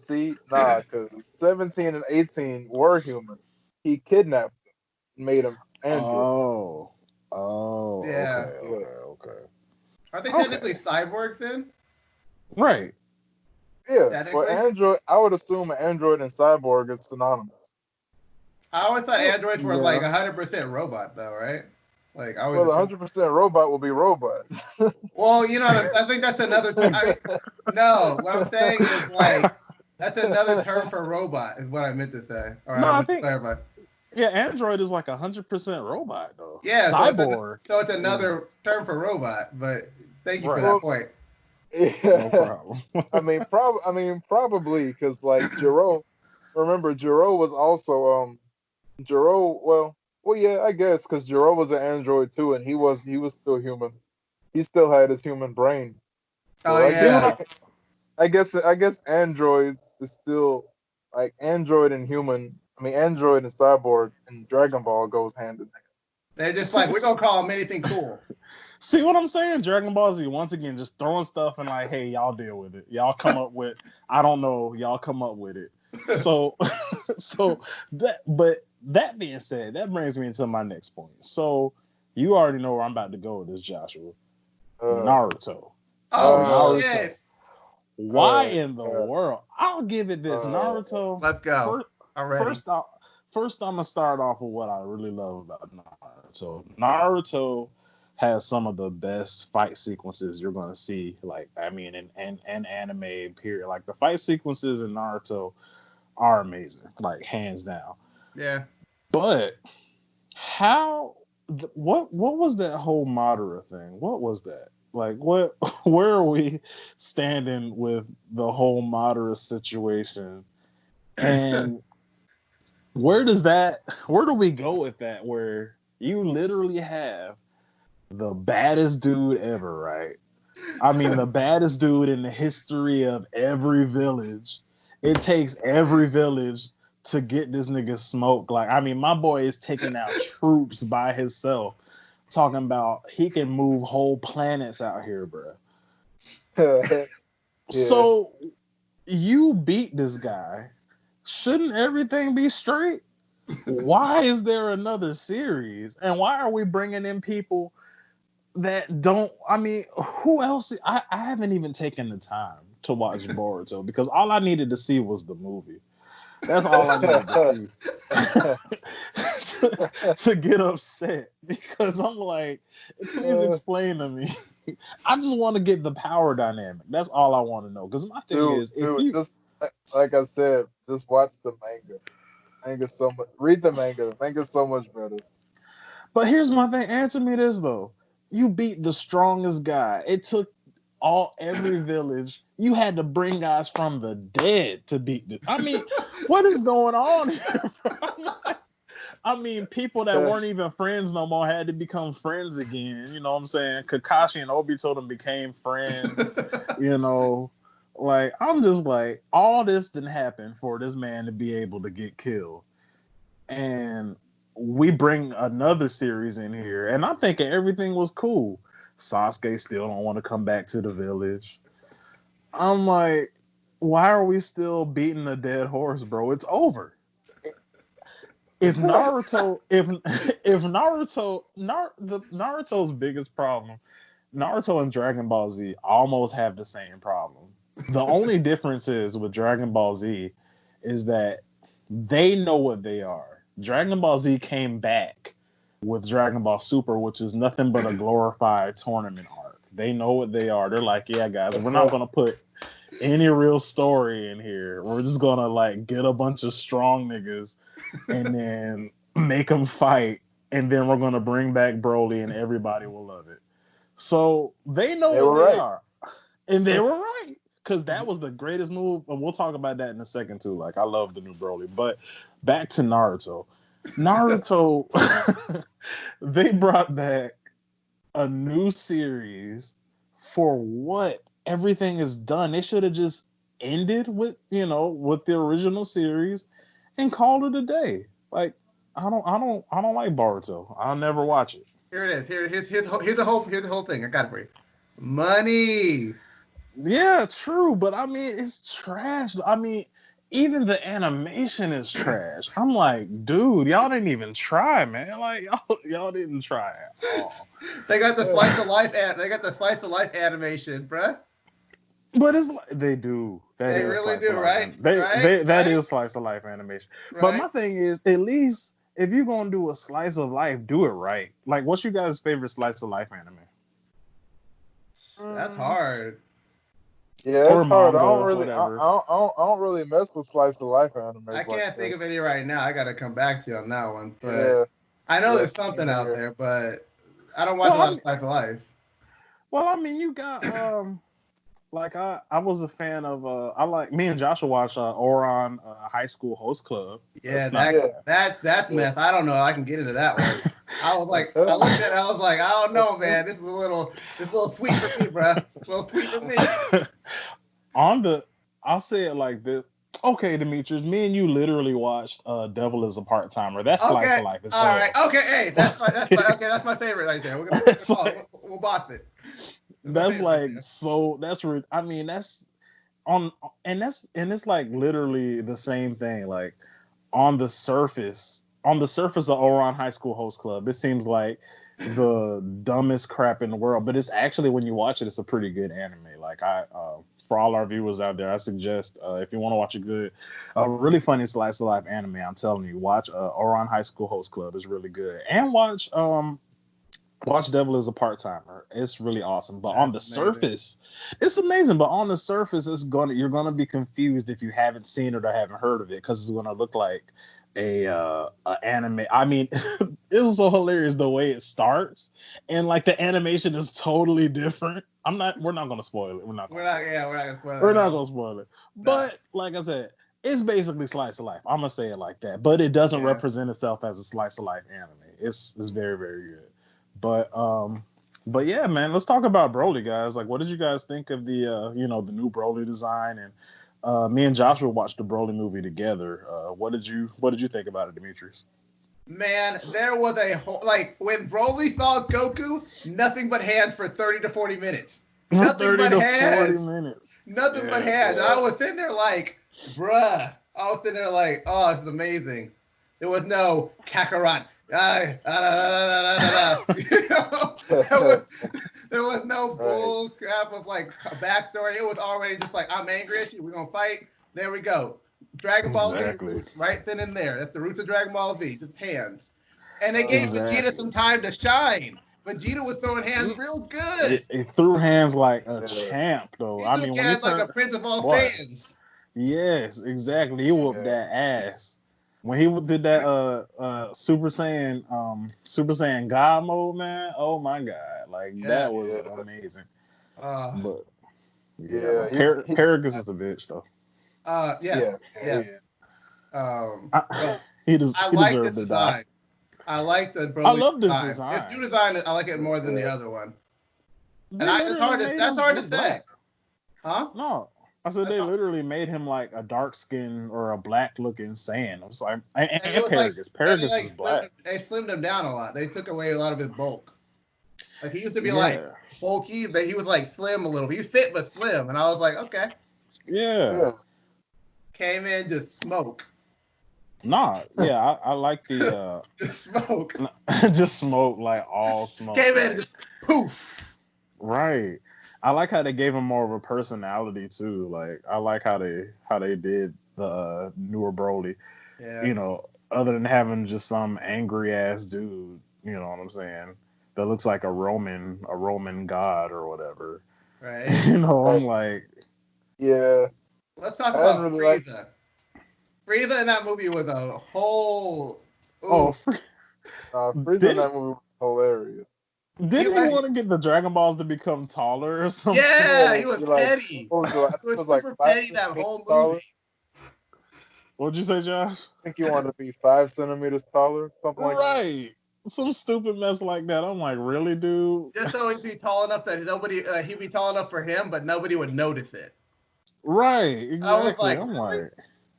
17 and 18 were human. He kidnapped them, made them androids. Oh, yeah, okay. Are they technically cyborgs then? Right. Yeah. Well, android. I would assume an android and cyborg is synonymous. I always thought androids were like 100% robot, though, right? Like, I well, 100% robot will be robot. Well, you know, I think that's another term. No, what I'm saying is like that's another term for robot. Is what I meant to say. Or I think clarify. Yeah, android is like 100% robot, though. Yeah, cyborg. So it's another term for robot. But thank you for that point. Yeah. No problem. I mean, probably because like Gero. Remember, Gero was also yeah, I guess because Gero was an android too, and he was still human. He still had his human brain. So yeah. I guess android is still like android and human. I mean, android and cyborg and Dragon Ball goes hand in hand. They're just like, we're gonna call them anything cool. See what I'm saying? Dragon Ball Z once again just throwing stuff and like, hey, y'all deal with it. Y'all come up with I don't know. Y'all come up with it. So that being said, that brings me into my next point. So you already know where I'm about to go with this, Joshua. Naruto. Naruto. Shit. Why in the world? I'll give it this. Naruto. Let's go. First, I'm gonna start off with what I really love about Naruto. Naruto has some of the best fight sequences you're gonna see. Like, I mean, in anime period. Like the fight sequences in Naruto are amazing, like hands down. Yeah. But what was that whole Madara thing? What was that? Like where are we standing with the whole Madara situation? And where do we go with that where you literally have the baddest dude ever, right? I mean the baddest dude in the history of every village. It takes every village to get this nigga smoked. Like, I mean, my boy is taking out troops by himself. Talking about he can move whole planets out here, bro. Yeah. So you beat this guy. Shouldn't everything be straight? Why is there another series? And why are we bringing in people that don't? I mean, who else? I haven't even taken the time to watch Boruto because all I needed to see was the movie. That's all I needed to see to get upset because I'm like, please explain to me I just want to get the power dynamic. That's all I want to know. Because my thing is, if you just like I said, just watch the manga. Manga's so much. Read the manga. The manga's so much better. But here's my thing. Answer me this though. You beat the strongest guy. It took every village. You had to bring guys from the dead to beat this. I mean, what is going on here? I mean, people that weren't even friends no more had to become friends again. You know what I'm saying? Kakashi and Obito them became friends. You know, like I'm just like, all this didn't happen for this man to be able to get killed. And we bring another series in here, and I'm thinking everything was cool. Sasuke still don't want to come back to the village. I'm like, why are we still beating a dead horse, bro? It's over. If Naruto's biggest problem, Naruto and Dragon Ball Z almost have the same problem. The only difference is with Dragon Ball Z is that they know what they are. Dragon Ball Z came back with Dragon Ball Super, which is nothing but a glorified tournament arc. They know what they are. They're like, yeah, guys, we're not gonna put any real story in here. We're just gonna like get a bunch of strong niggas and then make them fight, and then we're gonna bring back Broly, and everybody will love it. So they know what they are, and they were right, because that was the greatest move. And we'll talk about that in a second too. Like, I love the new Broly, but back to Naruto. They brought back a new series for what? Everything is done. They should have just ended with the original series and called it a day. Like, I don't like Boruto. I'll never watch it. Here it is. Here's the whole thing. I got it for you. Money. Yeah, true, but I mean, it's trash. I mean, even the animation is trash. I'm like, dude, y'all didn't even try, man. Like, y'all didn't try at all. They got the slice of life animation, bruh. But it's like they do. They really do, right? That is slice of life animation. Right? But my thing is, at least if you're gonna do a slice of life, do it right. Like, what's your guys' favorite slice of life anime? That's hard. Yeah, it's hard. I don't really mess with slice of life anime. I can't think of any right now. I gotta come back to you on that one. But I know there's something out there, but I don't watch a lot of slice of life. Well, I mean, you got like I was a fan of me and Joshua watched Ouran High School Host Club. Yeah, that's meth. I don't know. I can get into that one. I was like, I looked at it, I was like, I don't know, man. This is a little sweet for me, bro. A little sweet for me. I'll say it like this. Okay, Dmitri, me and you literally watched Devil is a Part-Timer. That's slice of life. All right. Okay, hey, that's my favorrit right there. We'll box it. That's like I mean, that's on, and it's like literally the same thing. Like, on the surface of Ouran High School Host Club, it seems like the dumbest crap in the world, but it's actually, when you watch it, it's a pretty good anime. Like, for all our viewers out there, I suggest, if you want to watch a really funny slice of life anime, I'm telling you, watch Ouran High School Host Club. It's really good. And watch Devil is a Part-Timer. It's really awesome. But on the surface, it's amazing. But on the surface, you're gonna be confused if you haven't seen it or haven't heard of it, because it's gonna look like a anime. I mean, it was so hilarious the way it starts, and like the animation is totally different. We're not gonna spoil it. We're not gonna spoil it. But like I said, it's basically slice of life. I'm gonna say it like that. But it doesn't represent itself as a slice of life anime. It's very, very good. But yeah, man, let's talk about Broly, guys. Like, what did you guys think of the the new Broly design? And me and Joshua watched the Broly movie together. What did you think about it, Demetrius? Man, there was a whole, like, when Broly saw Goku, nothing but hands for 30 to 40 minutes. Nothing but hands. Nothing but hands. And I was sitting there like, bruh. I was sitting there like, oh, this is amazing. There was no Kakarot. There was no bull crap of like a backstory. It was already just like, I'm angry at you. We're gonna fight. There we go. Dragon Ball Z roots right then and there. That's the roots of Dragon Ball Z. Just hands. And they gave Vegeta some time to shine. Vegeta was throwing hands real good. He threw hands like a champ, though. He threw hands like the Prince of all fans. Yes, exactly. He whooped that ass. When he did that Super Saiyan God mode, man, oh my god, like that was amazing. But Paragus is a bitch though. Yes. He like deserved the to die. design. I like the Broly. I love this design. His new design, I like it more than the other one. That's hard to say. Huh? No. I said they literally made him like a dark skin or a black looking Saiyan. It was like and Paragus. Paragus is black. They slimmed him down a lot. They took away a lot of his bulk. Like he used to be like bulky, but he was like slim a little. He was fit but slim, and I was like, okay. Yeah. Came in just smoke. Nah, yeah, I like the just smoke. Just smoke, like all smoke. Came in and just poof. Right. I like how they gave him more of a personality too. Like I like how they did the newer Broly. Yeah. You know, other than having just some angry ass dude, you know what I'm saying? That looks like a Roman god or whatever. Right. You know, I'm like, yeah. Let's talk about Frieza. Frieza in that movie was a whole. Frieza in that movie was hilarious. Didn't he want to get the Dragon Balls to become taller or something? Yeah, he was petty. He was super petty that whole movie. What'd you say, Josh? I think he wanted to be 5 centimeters taller, something like that. Right. Some stupid mess like that. I'm like, really, dude? Just so he'd be tall enough that he'd be tall enough for him, but nobody would notice it. Right. Exactly. I was like, I'm like.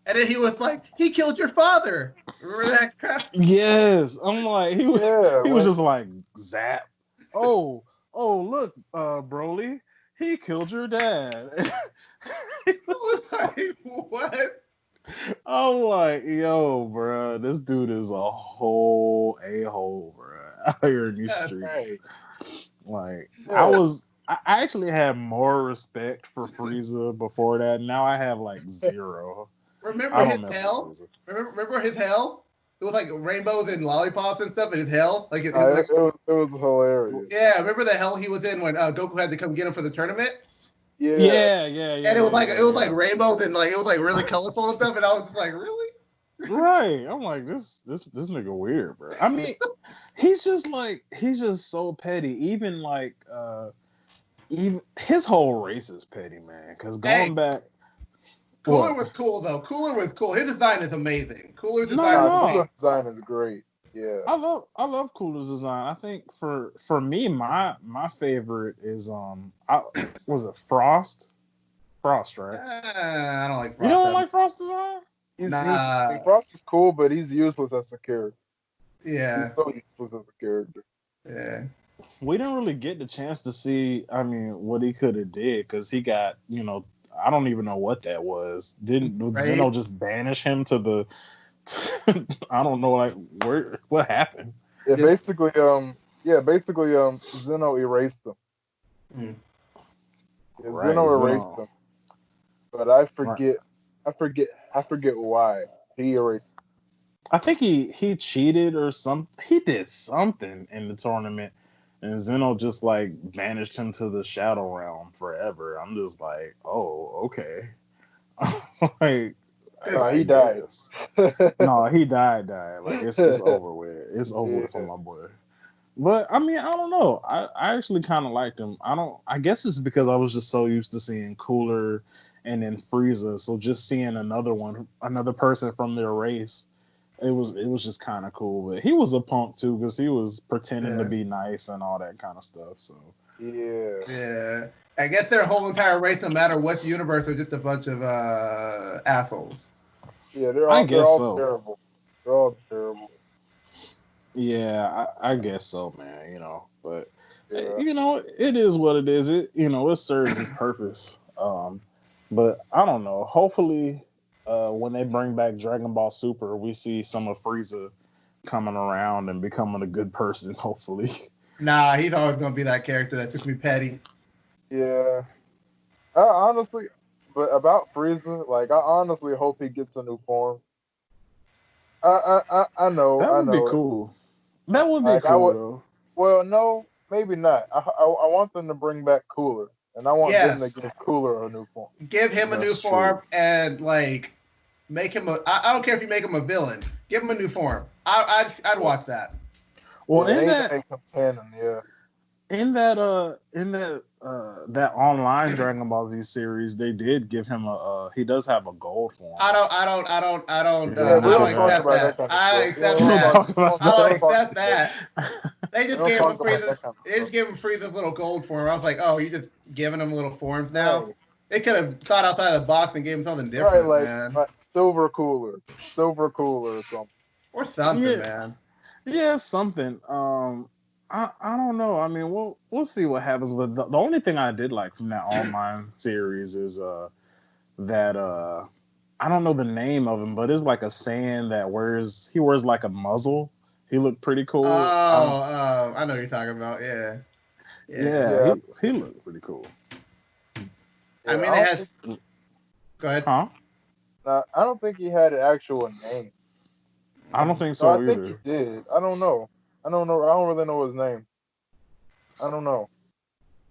And then he was like, he killed your father. Remember that crap? Yes. I'm like, he was just like, zap. Oh, look, Broly, he killed your dad. I was like, what? I'm like, yo, bro, this dude is a whole a-hole, bro, out here in these streets. Right. Like, I actually had more respect for Frieza before that. Now I have like zero. Remember his hell? Remember his hell? It was like rainbows and lollipops and stuff in his hell. Like it was hilarious. Yeah, remember the hell he was in when Goku had to come get him for the tournament? Yeah. And it was like rainbows and like it was like really colorful and stuff. And I was just like, really? Right. I'm like, this nigga weird, bro. I mean, he's just so petty. Even like even his whole race is petty, man. Because going back. Cooler was cool though. Cooler was cool. His design is amazing. Cooler's design is great. Yeah. I love Cooler's design. I think for me, my favorite is was it Frost? Frost, right? I don't like Frost. You don't like Frost design? Frost is cool, but he's useless as a character. Yeah. He's so useless as a character. Yeah. We didn't really get the chance to see, I mean, what he could have did, because he got, you know, I don't even know what that was. Did Zeno just banish him to the? I don't know, like what happened? Yeah, basically, Zeno erased him. Yeah, Zeno erased him, but I forget why he erased him. I think he cheated or something. He did something in the tournament. And Zeno just like banished him to the Shadow Realm forever. I'm just like, oh, okay. Like, he died. No, he died. Like it's over with. It's over with for my boy. But I mean, I don't know. I actually kind of liked him. I guess it's because I was just so used to seeing Cooler and then Frieza. So just seeing another person from their race. It was just kind of cool, but he was a punk too because he was pretending to be nice and all that kind of stuff. So yeah. I guess their whole entire race, no matter what universe, are just a bunch of assholes. Yeah, they're all terrible. They're all terrible. Yeah, I guess so, man. You know, but you know, it is what it is. It serves its purpose. But I don't know. Hopefully. When they bring back Dragon Ball Super, we see some of Frieza coming around and becoming a good person, hopefully. Nah, he's always going to be that character that took me petty. Yeah. Honestly, but about Frieza, like, I honestly hope he gets a new form. I know. That would be cool. That would be cool, though. Well, no, maybe not. I want them to bring back Cooler, and I want them to Yes. give Cooler a new form. Give him a new That's form true. and like make him a. I don't care if you make him a villain. Give him a new form. I'd watch that. Well, Yeah, in anything that that comes canon, yeah. that online Dragon Ball Z series, they did give him a he does have a gold form. You don't want We to don't give talk accept that. about that. that kind of I stuff. accept You don't that. talk about I don't We don't talk accept about that. They We just don't gave him talk about that kind of They just stuff. gave him Frieza's little gold form. I was like, oh, you just giving him little forms now? Right. They could have thought outside the box and gave him something Right, different, man. like Silver Cooler or something. Or something, Yeah, man. yeah, something. I don't know. I mean, we'll see what happens with the only thing I did like from that online series is that I don't know the name of him, but it's like a Saiyan that wears like a muzzle. He looked pretty cool. I know what you're talking about. Yeah. Yeah. Yeah, Yeah, he looked pretty cool. I yeah. mean, it has. Go ahead. Huh? I don't think he had an actual name. I don't think No, I so think he either. did. I don't know. I don't know. I don't really know his name. I don't know.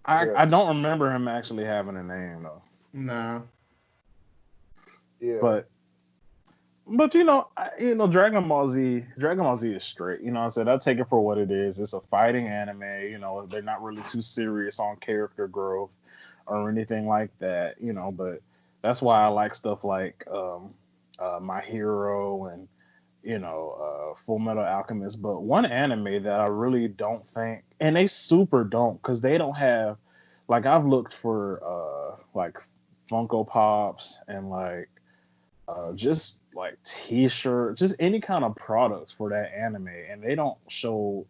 Yeah, I don't remember him actually having a name though. No. yeah, But Dragon Ball Z is straight. You know, what I said I take it for what it is. It's a fighting anime. You know, they're not really too serious on character growth or anything like that. You know, but that's why I like stuff like My Hero and Full Metal Alchemist. But one anime that I really don't think, and they super don't, because they don't have, like, I've looked for like Funko Pops and like just like t-shirt, just any kind of products for that anime, and they don't show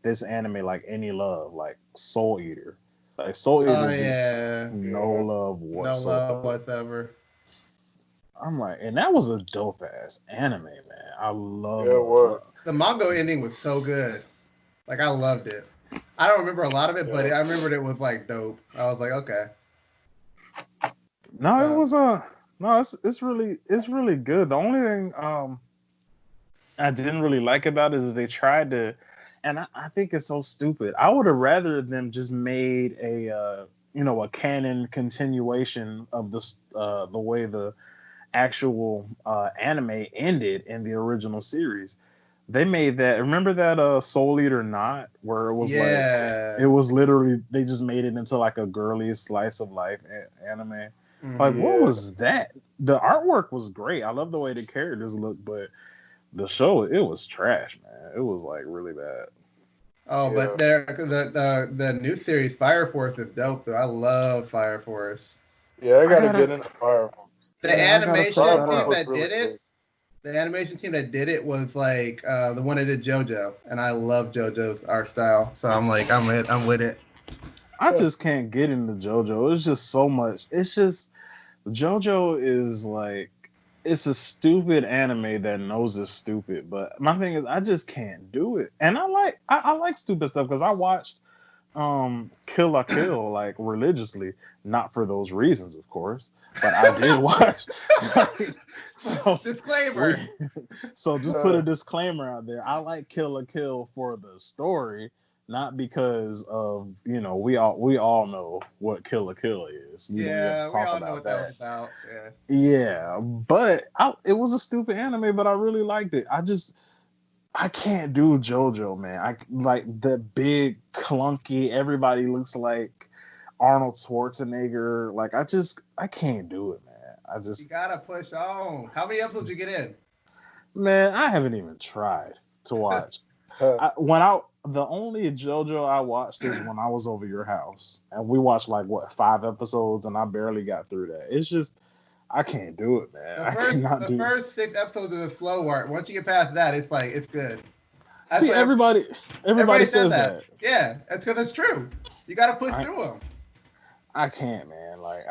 this anime like any love, like Soul Eater. Like Soul Oh Eater gets yeah. no yeah, love No love whatsoever. whatsoever. I'm like, and that was a dope ass anime, man. I yeah. It was. love. The manga ending was so good. Like I loved it. I don't remember a lot of it, but Yeah, I remembered it was like dope. I was like, okay. No, it So was no, it's really good. The only thing I didn't really like about it is they tried to, and I think it's so stupid. I would have rather them just made a canon continuation of the way the actual anime ended in the original series. They made that. Remember that Soul Eater Knot, where it was like yeah. it was literally they just made it into like a girly slice of life anime. Like, Mm-hmm. what yeah, was that? The artwork was great. I love the way the characters looked, but the show, it was trash, man. It was like really bad. Oh, yeah, but the new series Fire Force is dope though. I love Fire Force. yeah. I I gotta get gotta, into Fire Force. The yeah, I gotta check animation Fire that Force team out. looks that really did good. it, the animation team that did it was like the one that did JoJo, and I love JoJo's art style. So I'm like, I'm with it. I just can't get into JoJo. It's just so much. It's just JoJo is like it's a stupid anime that knows it's stupid. But my thing is, I just can't do it. And I like stupid stuff because I watched Kill la Kill like religiously, not for those reasons, of course, but I did watch. so we, Disclaimer. so just put a disclaimer out there. I like Kill la Kill for the story, not because of we all know what Kill la Kill is. We don't have Yeah, to we talk all know about what that was that. about. Yeah. Yeah, but it was a stupid anime, but I really liked it. I can't do JoJo, man. I like the big clunky. Everybody looks like Arnold Schwarzenegger. Like I can't do it, man. You gotta push on. How many episodes did you get in? Man, I haven't even tried to watch. The only JoJo I watched is when I was over your house, and we watched like what 5 episodes, and I barely got through that. It's just I can't do it, man. I cannot The do. first 6 episodes is a slow art. Once you get past that, it's like it's good. That's See, what everybody everybody says says that. that. Yeah, that's because it's true. You gotta push I through them. I can't, man. Like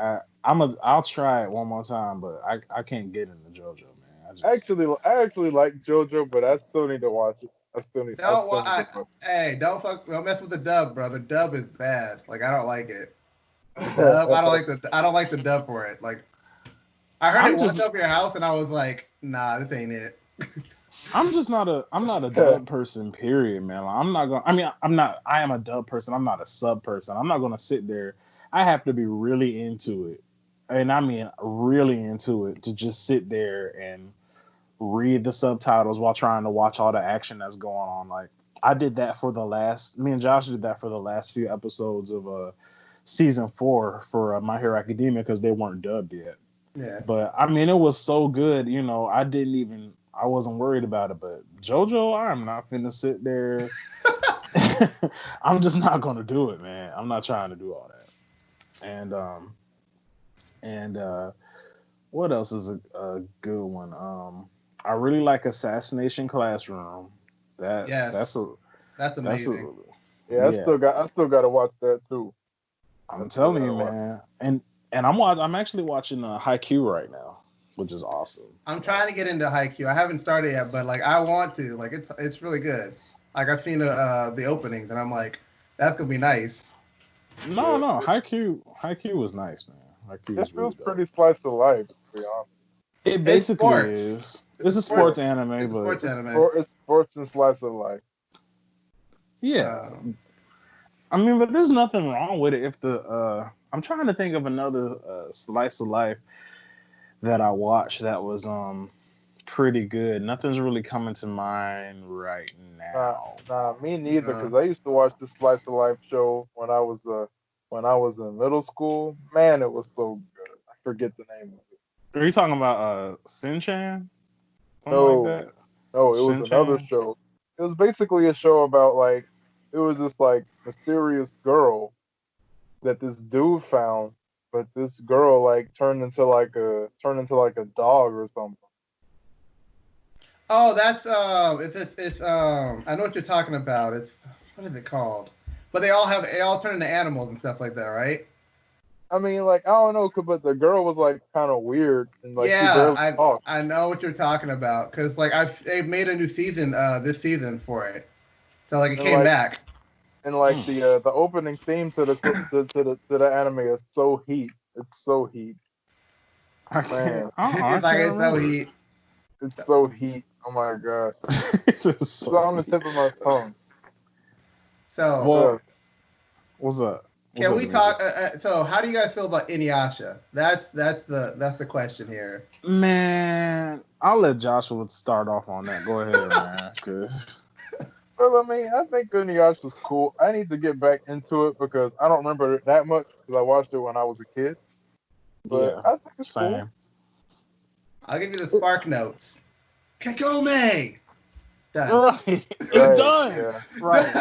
I'll try it one more time, but I can't get into JoJo, man. I just I actually like JoJo, but I still need to watch it. I still need to watch Hey, don't mess with the dub, bro. The dub is bad. Like I don't like it. The dub, I don't like the dub for it. Like I heard it I'm once just over your house, and I was like, nah, this ain't it. I'm just not a dub person, period, man. Like, I'm not gonna I am a dub person, I'm not a sub person. I'm not gonna sit there. I have to be really into it. And I mean really into it to just sit there and read the subtitles while trying to watch all the action that's going on. Like I did that for the last me and Josh did that for the last few episodes of season 4 for My Hero Academia because they weren't dubbed yet. Yeah. But I mean, it was so good. I wasn't worried about it. But JoJo, I'm not finna sit there. I'm just not gonna do it, man. I'm not trying to do all that. And what else is a good one? I really like Assassination Classroom. That's amazing. Yeah, I still got to watch that too. I'm telling you, man. And I'm actually watching Haikyuu right now, which is awesome. I'm trying to get into Haikyuu. I haven't started yet, but like I want to. Like it's really good. Like I've seen the openings, and I'm like, that's gonna be nice. No, Haikyuu was nice, man. Haikyuu was really pretty slice of life, to be honest. It basically is. It's a sports anime, it's but sports anime. It's sports and slice of life. Yeah. I mean, but there's nothing wrong with it if I'm trying to think of another slice of life that I watched that was pretty good. Nothing's really coming to mind right now. Nah, me neither. Because I used to watch this slice of life show when I was in middle school. Man, it was so good. I forget the name of it. Are you talking about Shin-chan? No, like that? No, it was another show. It was basically a show about like it was this like mysterious girl that this dude found, but this girl like turned into like a dog or something. Oh, that's it's I know what you're talking about. It's what is it called? But they all turn into animals and stuff like that, right? I mean, like I don't know, but the girl was like kind of weird and like I know what you're talking about because like they've made a new season this season for it, so like it came back. And like the opening theme to the anime is so heat. It's so heat. Man, it's so heat. It's so heat. Oh my gosh. It's on the tip of my tongue. So, what's up? Can we talk? So, how do you guys feel about Inuyasha? That's the question here. Man, I'll let Joshua start off on that. Go ahead, man. Well, I mean, I think Inuyasha was cool. I need to get back into it because I don't remember it that much because I watched it when I was a kid. But yeah, I think it's cool. I'll give you the spark notes. Kagome! Done. Right. Done. Yeah. Right.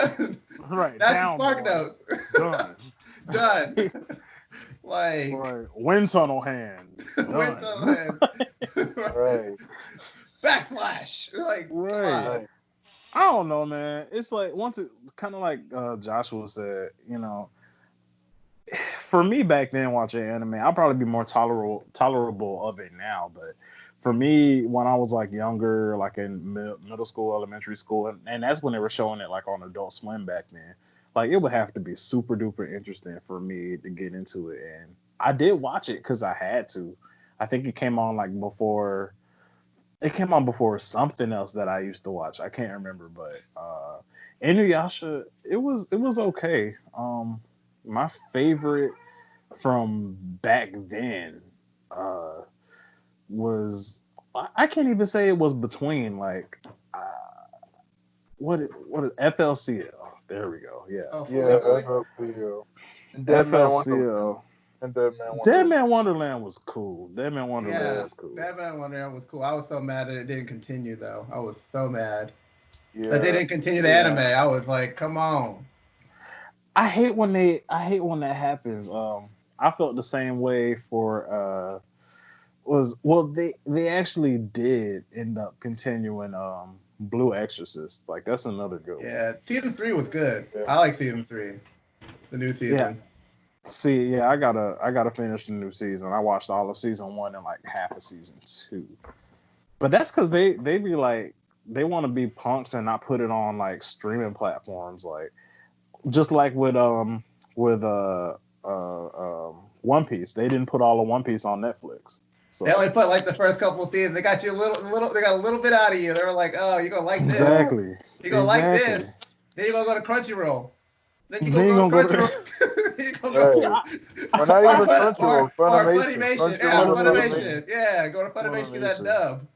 Right. That's the spark notes. Done. Done. Like wind tunnel hand. Wind tunnel hand. Right. Backslash. Like right. I don't know, man. It's like once it kind of like Joshua said, for me back then watching anime, I'll probably be more tolerable of it now. But for me, when I was like younger, like in middle school, elementary school, and that's when they were showing it like on Adult Swim back then, like it would have to be super duper interesting for me to get into it. And I did watch it because I had to. I think it came on like before. It came on before something else that I used to watch. I can't remember, but Inuyasha, it was okay. My favorite from back then was I can't even say it was between like what FLCL. There we go. Yeah. FLCL. FLCL. And Dead Man Wonderland was cool. Dead Man Wonderland was cool. Dead Man Wonderland was cool. I was so mad that it didn't continue though. I was so mad that they didn't continue the anime. I was like, come on. I hate when that happens. I felt the same way for they actually did end up continuing Blue Exorcist. Like that's another good one. Yeah, season 3 was good. Yeah. I like season 3. The new season. Yeah. See, yeah, I gotta finish the new season. I watched all of season 1 and like half of season 2. But that's because they be like they want to be punks and not put it on like streaming platforms, like just like with One Piece. They didn't put all of One Piece on Netflix. So they only put like the first couple of seasons. They got you a little. They got a little bit out of you. They were like, oh, you're gonna like this. Exactly. You're gonna like this. Then you're gonna go to Crunchyroll. Then you're Then gonna go to go Crunchyroll. You're gonna Right. go Or not even Crunchyroll, or Funimation. Funimation. Yeah, Funimation. Yeah, go to Funimation, get that dub.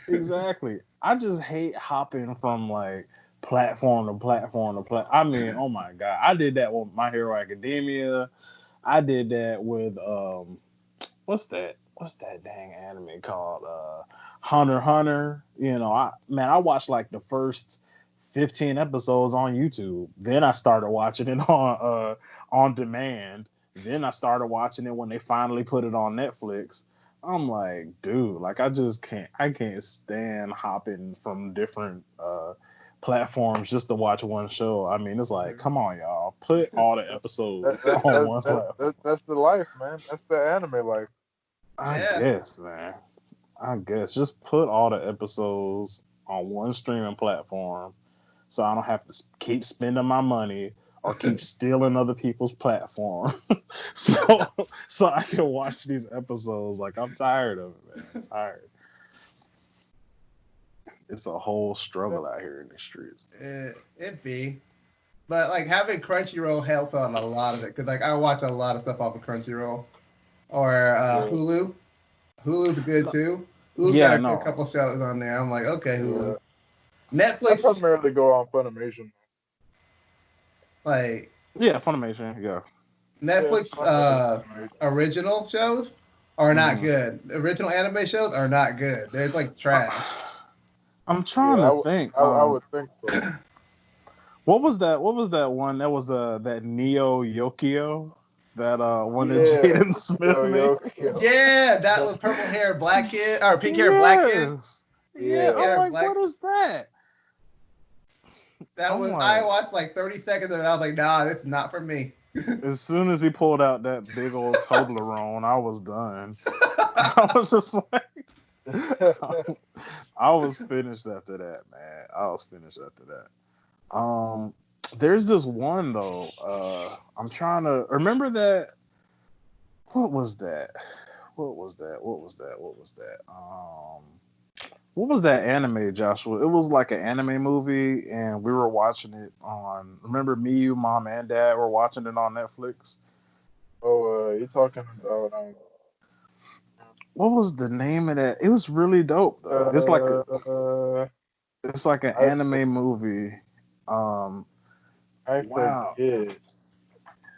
Exactly. I just hate hopping from like platform to platform to I mean, oh my god, I did that with My Hero Academia. I did that with what's that dang anime called? Hunter x Hunter. You know, I watched like the first 15 episodes on YouTube. Then I started watching it on demand. Then I started watching it when they finally put it on Netflix. I'm like, dude, like I can't stand hopping from different platforms just to watch one show. I mean, it's like, come on, y'all, put all the episodes on one platform. That's the life, man. That's the anime life. I guess, man. I guess just put all the episodes on one streaming platform, so I don't have to keep spending my money or keep stealing other people's platform. so I can watch these episodes. Like, I'm tired of it, man. I'm tired. It's a whole struggle out here in the streets. It be. But like having Crunchyroll helps on a lot of it. Cause like I watch a lot of stuff off of Crunchyroll. Or Hulu. Hulu's good too. Hulu's got a couple shows on there. I'm like, okay, Hulu. Yeah. Netflix. I primarily go on Funimation. Like Funimation, yeah. Netflix original shows are not good. Original anime shows are not good. They're like trash. I'm trying to think. I would think so. What was that one? That was that Neo Yokio. That one that Jaden Smith made. Yeah, that little purple hair black kid or pink hair black kid. Yeah, I'm like, what is that? That was I watched like 30 seconds of it. I was like, nah, this is not for me. As soon as he pulled out that big old Toblerone, I was done. I was just like, I was finished after that, man. I was finished after that. There's this one though. I'm trying to remember that. What was that? What was that anime, Joshua? It was like an anime movie, and we were watching it on. Remember, me, you, mom, and dad were watching it on Netflix. Oh, you're talking about what was the name of that? It was really dope though. It's like an anime movie. I forget.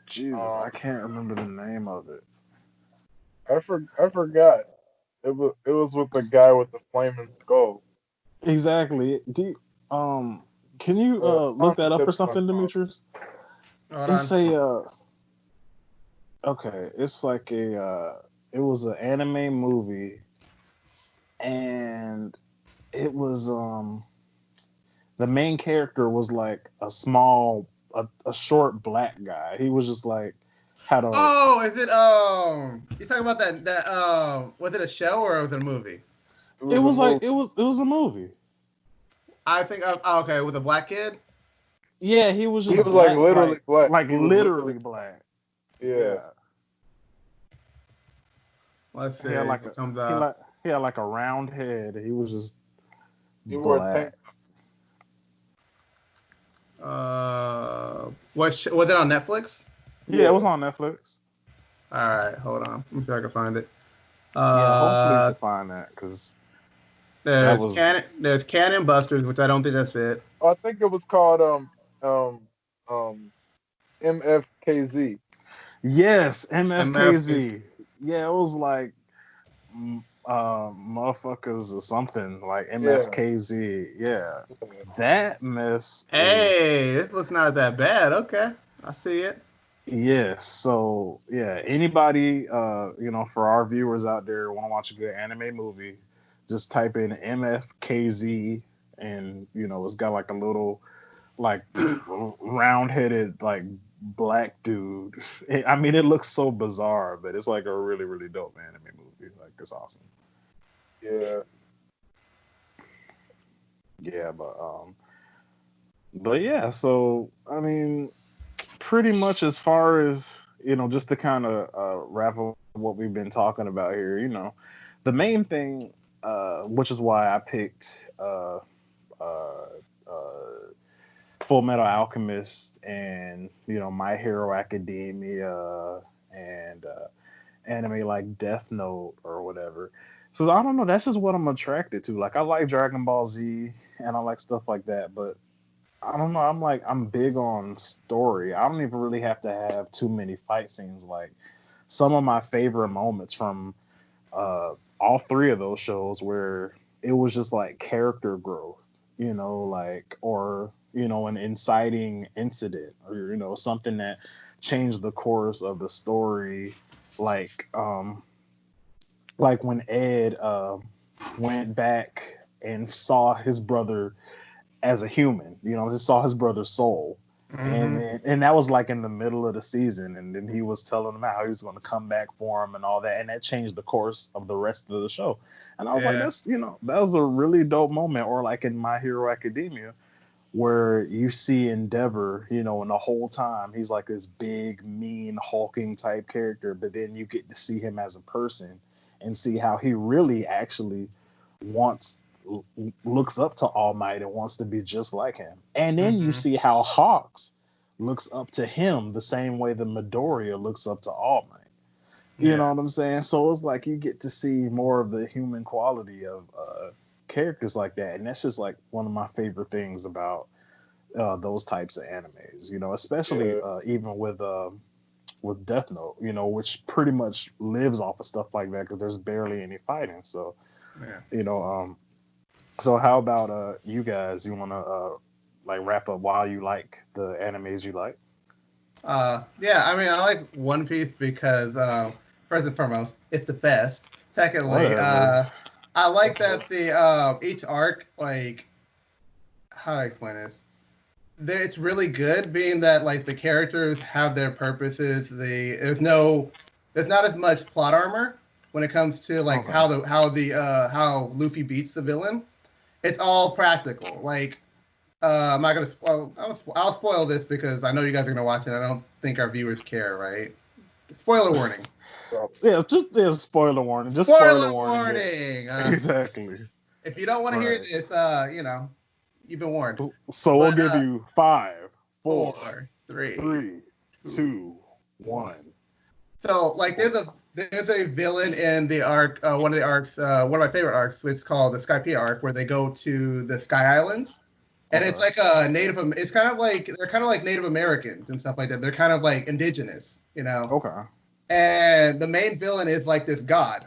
Jesus, I can't remember the name of it. I forgot. It was with the guy with the flaming skull. Exactly. Can you look that up or something, Demetrius? It's it's like it was an anime movie, and it was the main character was like a short black guy. He was just like had a. Oh, is it you talking about that was it a show or was it a movie? It was a movie. I think okay, with a black kid. Yeah, he was just. He was like literally black. Like literally black. Yeah. Let's see. He had like a round head. He was just black. Was it on Netflix? Yeah, it was on Netflix. All right, hold on. Let me see if I can find it. Hopefully you can find that because there's Cannon Busters, which I don't think that's it. Oh, I think it was called MFKZ. Yes, MFKZ. Yeah, it was like motherfuckers or something like MFKZ. Yeah. That mess. Hey, this looks not that bad. Okay, I see it. Yes. So yeah, anybody for our viewers out there want to watch a good anime movie, just type in MFKZ, and it's got like a little like round-headed like black dude. I mean, it looks so bizarre, but it's like a really, really dope anime movie. Like, it's awesome. Yeah. Yeah, but yeah. So I mean, pretty much as far as just to kind of wrap up what we've been talking about here, the main thing, which is why I picked Full Metal Alchemist and My Hero Academia and anime like Death Note or whatever. So I don't know. That's just what I'm attracted to. Like I like Dragon Ball Z and I like stuff like that, but I don't know. I'm big on story. I don't even really have to have too many fight scenes. Like some of my favorite moments from all three of those shows where it was just like character growth, like or an inciting incident or something that changed the course of the story, like when Ed went back and saw his brother as a human, just saw his brother's soul. And that was like in the middle of the season, and then he was telling him how he was going to come back for him and all that, and that changed the course of the rest of the show. And I was like, that's that was a really dope moment. Or like in My Hero Academia, where you see Endeavor, and the whole time he's like this big, mean, hulking type character, but then you get to see him as a person and see how he really actually looks up to All Might and wants to be just like him. And then you see how Hawks looks up to him the same way the Midoriya looks up to All Might. You know what I'm saying? So it's like you get to see more of the human quality of characters like that, and that's just like one of my favorite things about those types of animes. Especially even with Death Note, which pretty much lives off of stuff like that because there's barely any fighting. So, so how about you guys? You want to like wrap up why you like the animes you like? Yeah, I mean, I like One Piece because first and foremost, it's the best. Secondly, I like that the each arc, like, how do I explain this? It's really good, being that like the characters have their purposes. There's not as much plot armor when it comes to like how Luffy beats the villain. It's all practical. Like, I'm not gonna spoil. I'll spoil this because I know you guys are gonna watch it. I don't think our viewers care, right? Spoiler warning. Just spoiler warning. Just spoiler warning. Exactly. If you don't want to hear this, you've been warned. So we'll give you 5, 4, 3, 2, 1. So like there's a villain in the arc, one of the arcs, one of my favorite arcs, which is called the Skypiea arc, where they go to the Sky Islands. And it's like it's kind of like, they're kind of like Native Americans and stuff like that. They're kind of like indigenous, Okay. And the main villain is like this god.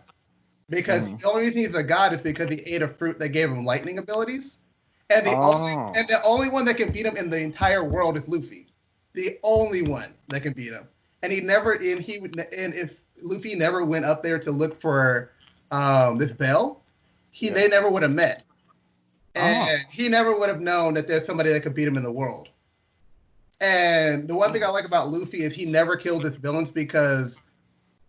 Because the only reason he's a god is because he ate a fruit that gave him lightning abilities. And the only one that can beat him in the entire world is Luffy. The only one that can beat him. And if Luffy never went up there to look for this bell, they never would have met. And he never would have known that there's somebody that could beat him in the world. And the one thing I like about Luffy is he never kills his villains, because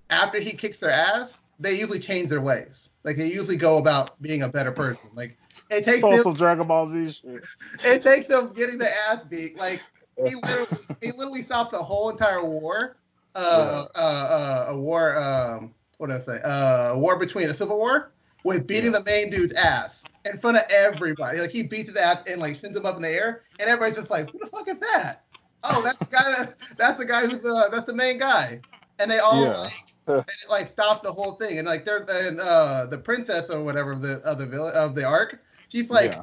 after he kicks their ass, they usually change their ways. Like, they usually go about being a better person. Like, it takes some Dragon Ball Z shit. It takes them getting the ass beat. Like, he literally stops a whole entire war. A war between a civil war with beating the main dude's ass in front of everybody. Like, he beats his ass and like sends him up in the air, and everybody's just like, "Who the fuck is that?" Oh, that's the guy. That's the guy that's the main guy. And they all like stop the whole thing. And like the princess or whatever of the arc, she's like,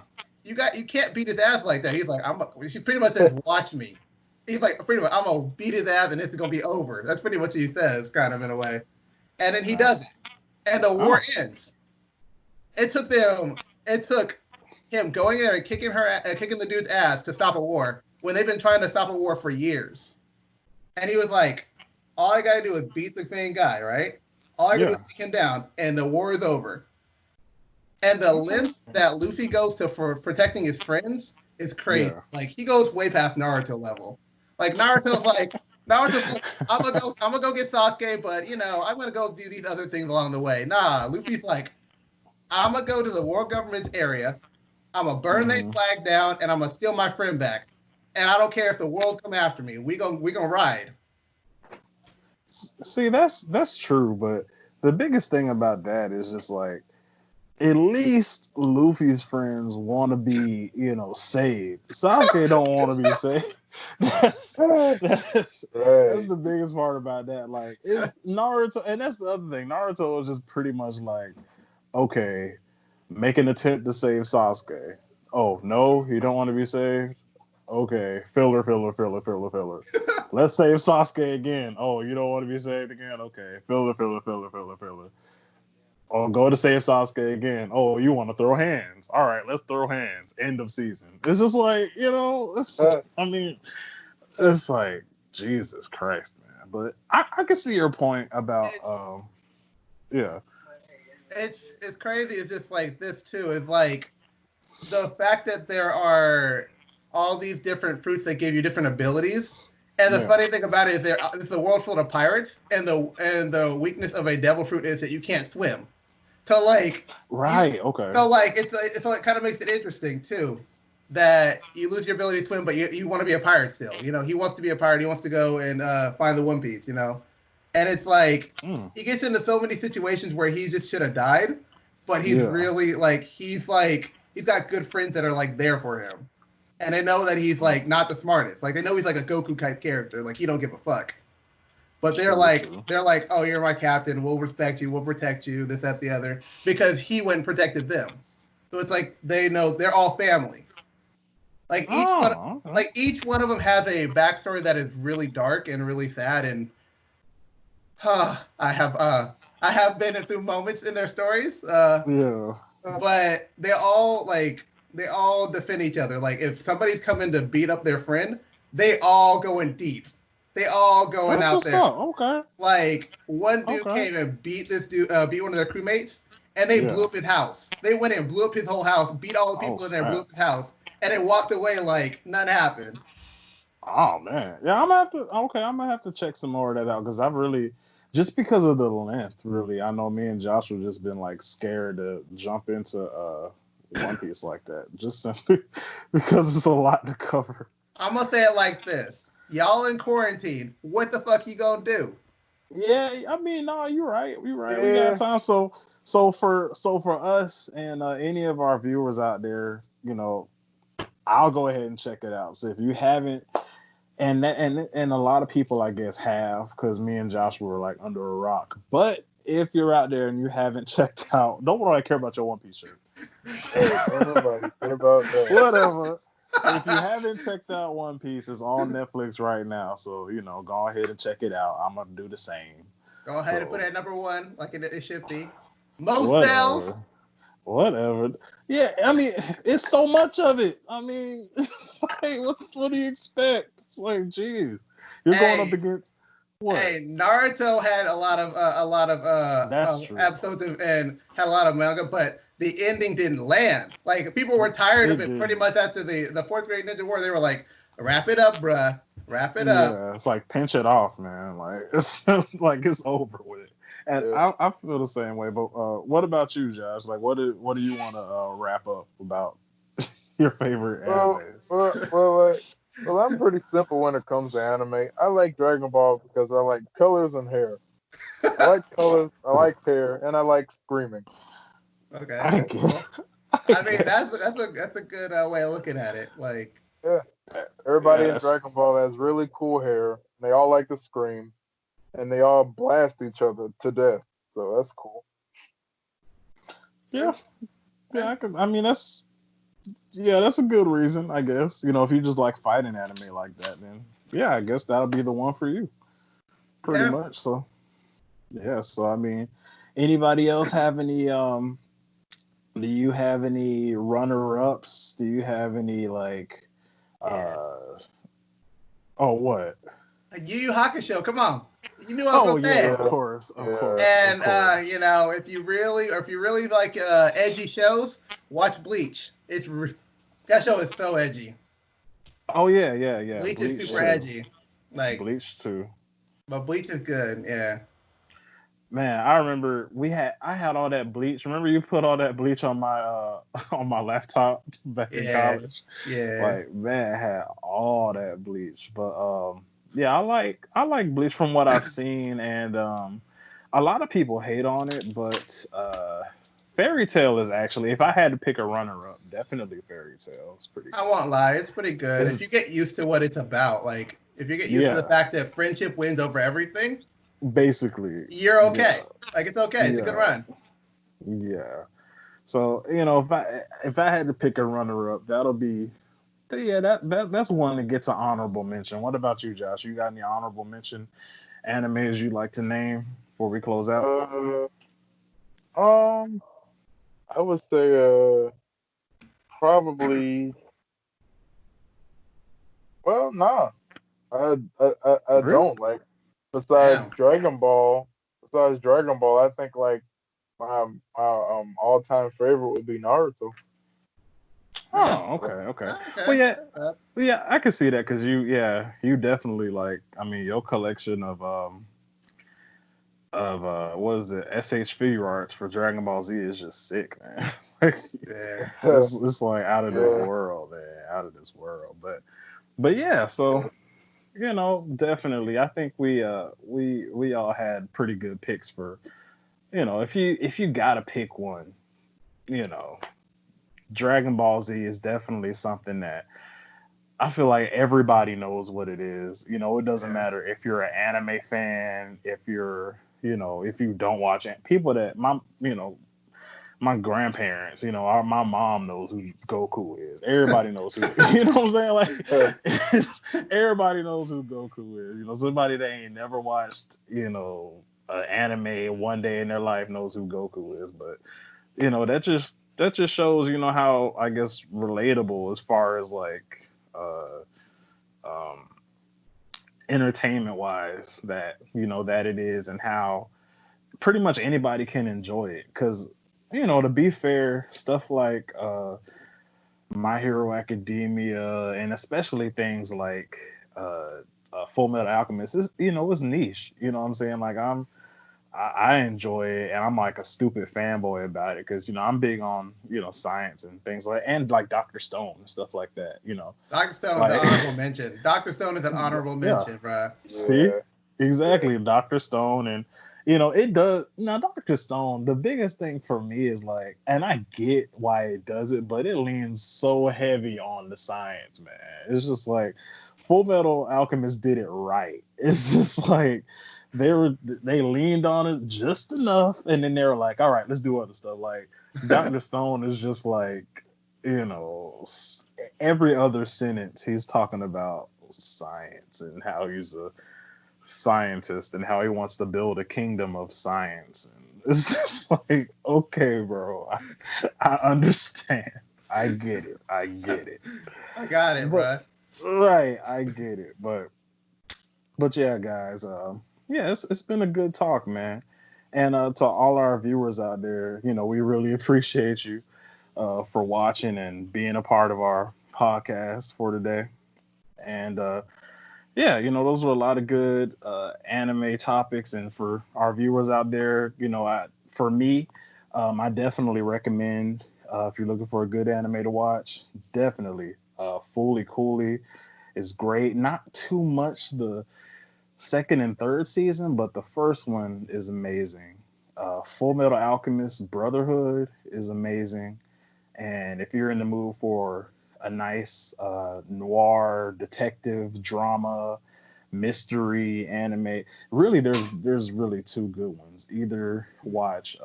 you can't beat his ass like that. He's like, she pretty much says, "Watch me." He's like, pretty much, I'm gonna beat his ass and this is gonna be over. That's pretty much what he says, kind of, in a way. And then he does it, and the war ends. It took him going there and kicking the dude's ass to stop a war when they've been trying to stop a war for years. And he was like, all I gotta do is beat the main guy, right? All I gotta do is take him down, and the war is over. And the length that Luffy goes to for protecting his friends is crazy. Yeah. Like, he goes way past Naruto level. Like, Naruto's like, I'm gonna go get Sasuke, but I'm gonna go do these other things along the way. Nah, Luffy's like, I'm gonna go to the world government's area, I'm gonna burn their flag down, and I'm gonna steal my friend back. And I don't care if the world come after me. We gonna ride. See, that's true, but the biggest thing about that is just like, at least Luffy's friends want to be, saved. Sasuke don't want to be saved. That's, that's the biggest part about that. Like, it's Naruto, and that's the other thing. Naruto was just pretty much like, okay, make an attempt to save Sasuke. Oh no, you don't want to be saved. Okay, filler. Let's save Sasuke again. Oh, you don't want to be saved again. Okay, filler. Oh, go to save Sasuke again. Oh, you want to throw hands? All right, let's throw hands. End of season. It's just like, I mean, it's like, Jesus Christ, man. But I can see your point about, yeah. It's crazy. It's just like this too. It's like the fact that there are all these different fruits that give you different abilities. And the funny thing about it is it's a world full of pirates, and the weakness of a devil fruit is that you can't swim. So like, okay. So like, so it kind of makes it interesting too, that you lose your ability to swim, but you want to be a pirate still. He wants to be a pirate. He wants to go and find the One Piece. And it's like he gets into so many situations where he just should have died, but he's really like he's got good friends that are like there for him, and they know that he's like not the smartest. Like they know he's like a Goku type character. Like he don't give a fuck. But they're like, oh, you're my captain. We'll respect you. We'll protect you. This, that, the other, because he went and protected them. So it's like they know they're all family. Like each one of them has a backstory that is really dark and really sad. And I have been through moments in their stories. But they all defend each other. Like if somebody's coming to beat up their friend, they all go in deep. They all going out there. Okay. Like one dude came and beat this dude, beat one of their crewmates, and they blew up his house. They went in, blew up his whole house, beat all the people in there, blew up his house, and they walked away like nothing happened. Oh man, yeah, I'm gonna have to check some more of that out because I've really, just because of the length, really, I know me and Josh have just been like scared to jump into One Piece like that, just simply because it's a lot to cover. I'm gonna say it like this. Y'all in quarantine. What the fuck you gonna do? Yeah, I mean, no, you're right. You're right. Yeah. We got time. So for us and any of our viewers out there, I'll go ahead and check it out. So if you haven't, and a lot of people, I guess, have, because me and Josh were like under a rock. But if you're out there and you haven't checked out, don't nobody care about your One Piece shirt. Nobody care about that. Whatever. If you haven't checked out One Piece, it's on Netflix right now. So, go ahead and check it out. I'm going to do the same. Go ahead and put it at number one, like it should be. Most sales. Whatever. Yeah, I mean, it's so much of it. I mean, it's like, what do you expect? It's like, geez. You're going up against what? Hey, Naruto had a lot of episodes and had a lot of manga, but the ending didn't land. Like people were tired of it pretty much after the fourth grade Ninja War. They were like, "Wrap it up, bruh. Wrap it up." Yeah, it's like pinch it off, man. Like it's like it's over with it. And I feel the same way. But what about you, Josh? Like, what do you want to wrap up about your favorite animes? Well, I'm pretty simple when it comes to anime. I like Dragon Ball because I like colors and hair. I like colors, I like hair, and I like screaming. Okay. I mean, that's a good way of looking at it. Like, everybody in Dragon Ball has really cool hair. They all like to scream, and they all blast each other to death. So that's cool. Yeah. That's a good reason, I guess. If you just like fighting anime like that, then I guess that'll be the one for you. Pretty much. So I mean, anybody else have any do you have any runner-ups? Do you have any like what? Yu Yu Hakusho, come on. You knew I was gonna say it. Of course. And if you really like edgy shows, watch Bleach. That show is so edgy. Oh yeah. Bleach is super edgy. Like Bleach too. But Bleach is good, yeah. Man, I remember I had all that Bleach. Remember you put all that Bleach on my laptop back in college? Yeah. Like, man, I had all that Bleach. But I like Bleach from what I've seen, and a lot of people hate on it, but Fairy Tail is actually, if I had to pick a runner-up, definitely Fairy Tail. It's pretty good. I won't lie, it's pretty good. If you get used to what it's about, like if you get used to the fact that friendship wins over everything, basically, you're okay. Like it's okay. It's a good run. Yeah. So if I had to pick a runner-up, that'll be that's one that gets an honorable mention. What about you, Josh? You got any honorable mention animes you'd like to name before we close out? I would say probably. Well, nah, I Really? don't like. Besides Dragon Ball, I think like my all-time favorite would be Naruto. Oh, okay. Well, yeah, I can see that because you definitely like. I mean, your collection of what is it, SH figure arts for Dragon Ball Z is just sick, man. It's like out of this world, man, out of this world. But yeah, so definitely, I think we all had pretty good picks for, if you gotta pick one, Dragon Ball Z is definitely something that I feel like everybody knows what it is. It doesn't matter if you're an anime fan, if you're, if you don't watch it. People that my grandparents, my mom knows who Goku is. Everybody knows who, you know what I'm saying? Like, everybody knows who Goku is. Somebody that ain't never watched, an anime one day in their life knows who Goku is. But, that just shows, how, I guess, relatable as far as like, um, entertainment wise that it is, and how pretty much anybody can enjoy it. Because to be fair, stuff like My Hero Academia, and especially things like Full Metal Alchemist is, it's niche. You know what I'm saying? Like I enjoy it, and I'm like a stupid fanboy about it because I'm big on science and things and like Dr. Stone and stuff like that. Dr. Stone is an honorable mention. Dr. Stone is an honorable mention, bro. See, exactly, Dr. Stone, and it does now. Dr. Stone, the biggest thing for me is like, and I get why it does it, but it leans so heavy on the science, man. It's just like Full Metal Alchemist did it right. It's just like they leaned on it just enough, and then they were like, all right, let's do other stuff. Like Dr. Stone is just like, every other sentence he's talking about science and how he's a scientist and how he wants to build a kingdom of science. And it's just like, okay, bro, I understand. I get it. I got it, bro. Right, I get it. But yeah, guys, it's been a good talk, man. And to all our viewers out there, we really appreciate you for watching and being a part of our podcast for today. And those were a lot of good anime topics. And for our viewers out there, for me, I definitely recommend, if you're looking for a good anime to watch, definitely Fooly Cooly is great. Not too much the second and third season, but the first one is amazing. Full Metal Alchemist Brotherhood is amazing. And if you're in the mood for a nice noir detective drama mystery anime, really there's really two good ones. Either watch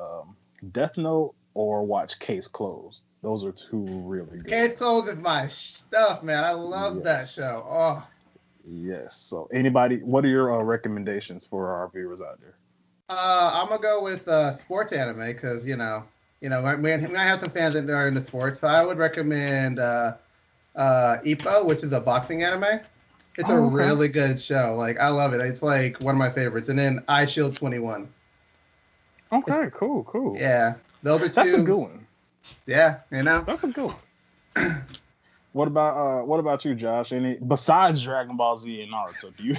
Death Note or watch Case Closed. Those are two really good Case Closed is my stuff, man. I love that show. Oh yes. So what are your recommendations for our viewers out there? I'm gonna go with sports anime because we have some fans that are into sports. So I would recommend Ippo, which is a boxing anime. It's a really good show. Like I love it. It's like one of my favorites. And then I Shield 21. Okay, cool. Yeah, those are two. That's a good one. Yeah, that's a good one. What about you, Josh? Any besides Dragon Ball Z and Naruto? Do you?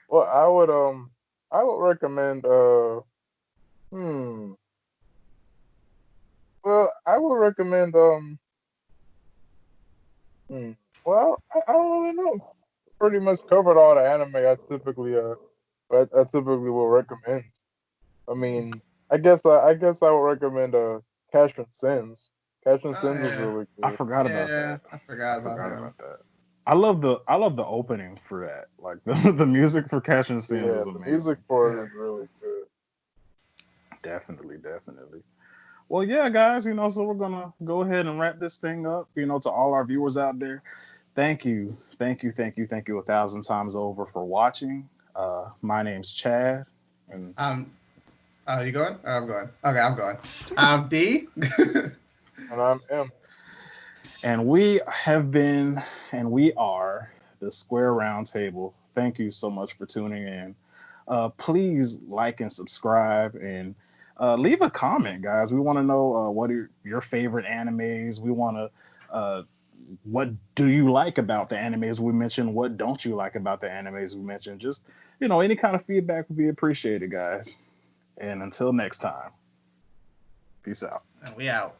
Well, I would recommend Well, I would recommend well, I don't really know. pretty much covered all the anime I typically will recommend. I mean, I guess I would recommend Cash and Sins. Cash and Oh Sins was yeah, really I good. forgot about yeah. that. I I forgot about forgot him. about that. I love the opening for that. Like the music for Cash and Sins Yeah, is the music amazing. for it Yeah. is really good. Definitely, definitely. Well, yeah, guys, so we're gonna go ahead and wrap this thing up. To all our viewers out there, thank you, thank you 1,000 times over for watching. My name's Chad, and Um. You going? Or I'm going. Okay, I'm going. D. And I'm M. we have been and we are the Square Round Table. Thank you so much for tuning in. Please like and subscribe and leave a comment, guys. We want to know what are your favorite animes. We want to what do you like about the animes we mentioned? What don't you like about the animes we mentioned? Just any kind of feedback would be appreciated, guys. And until next time, peace out. And we out.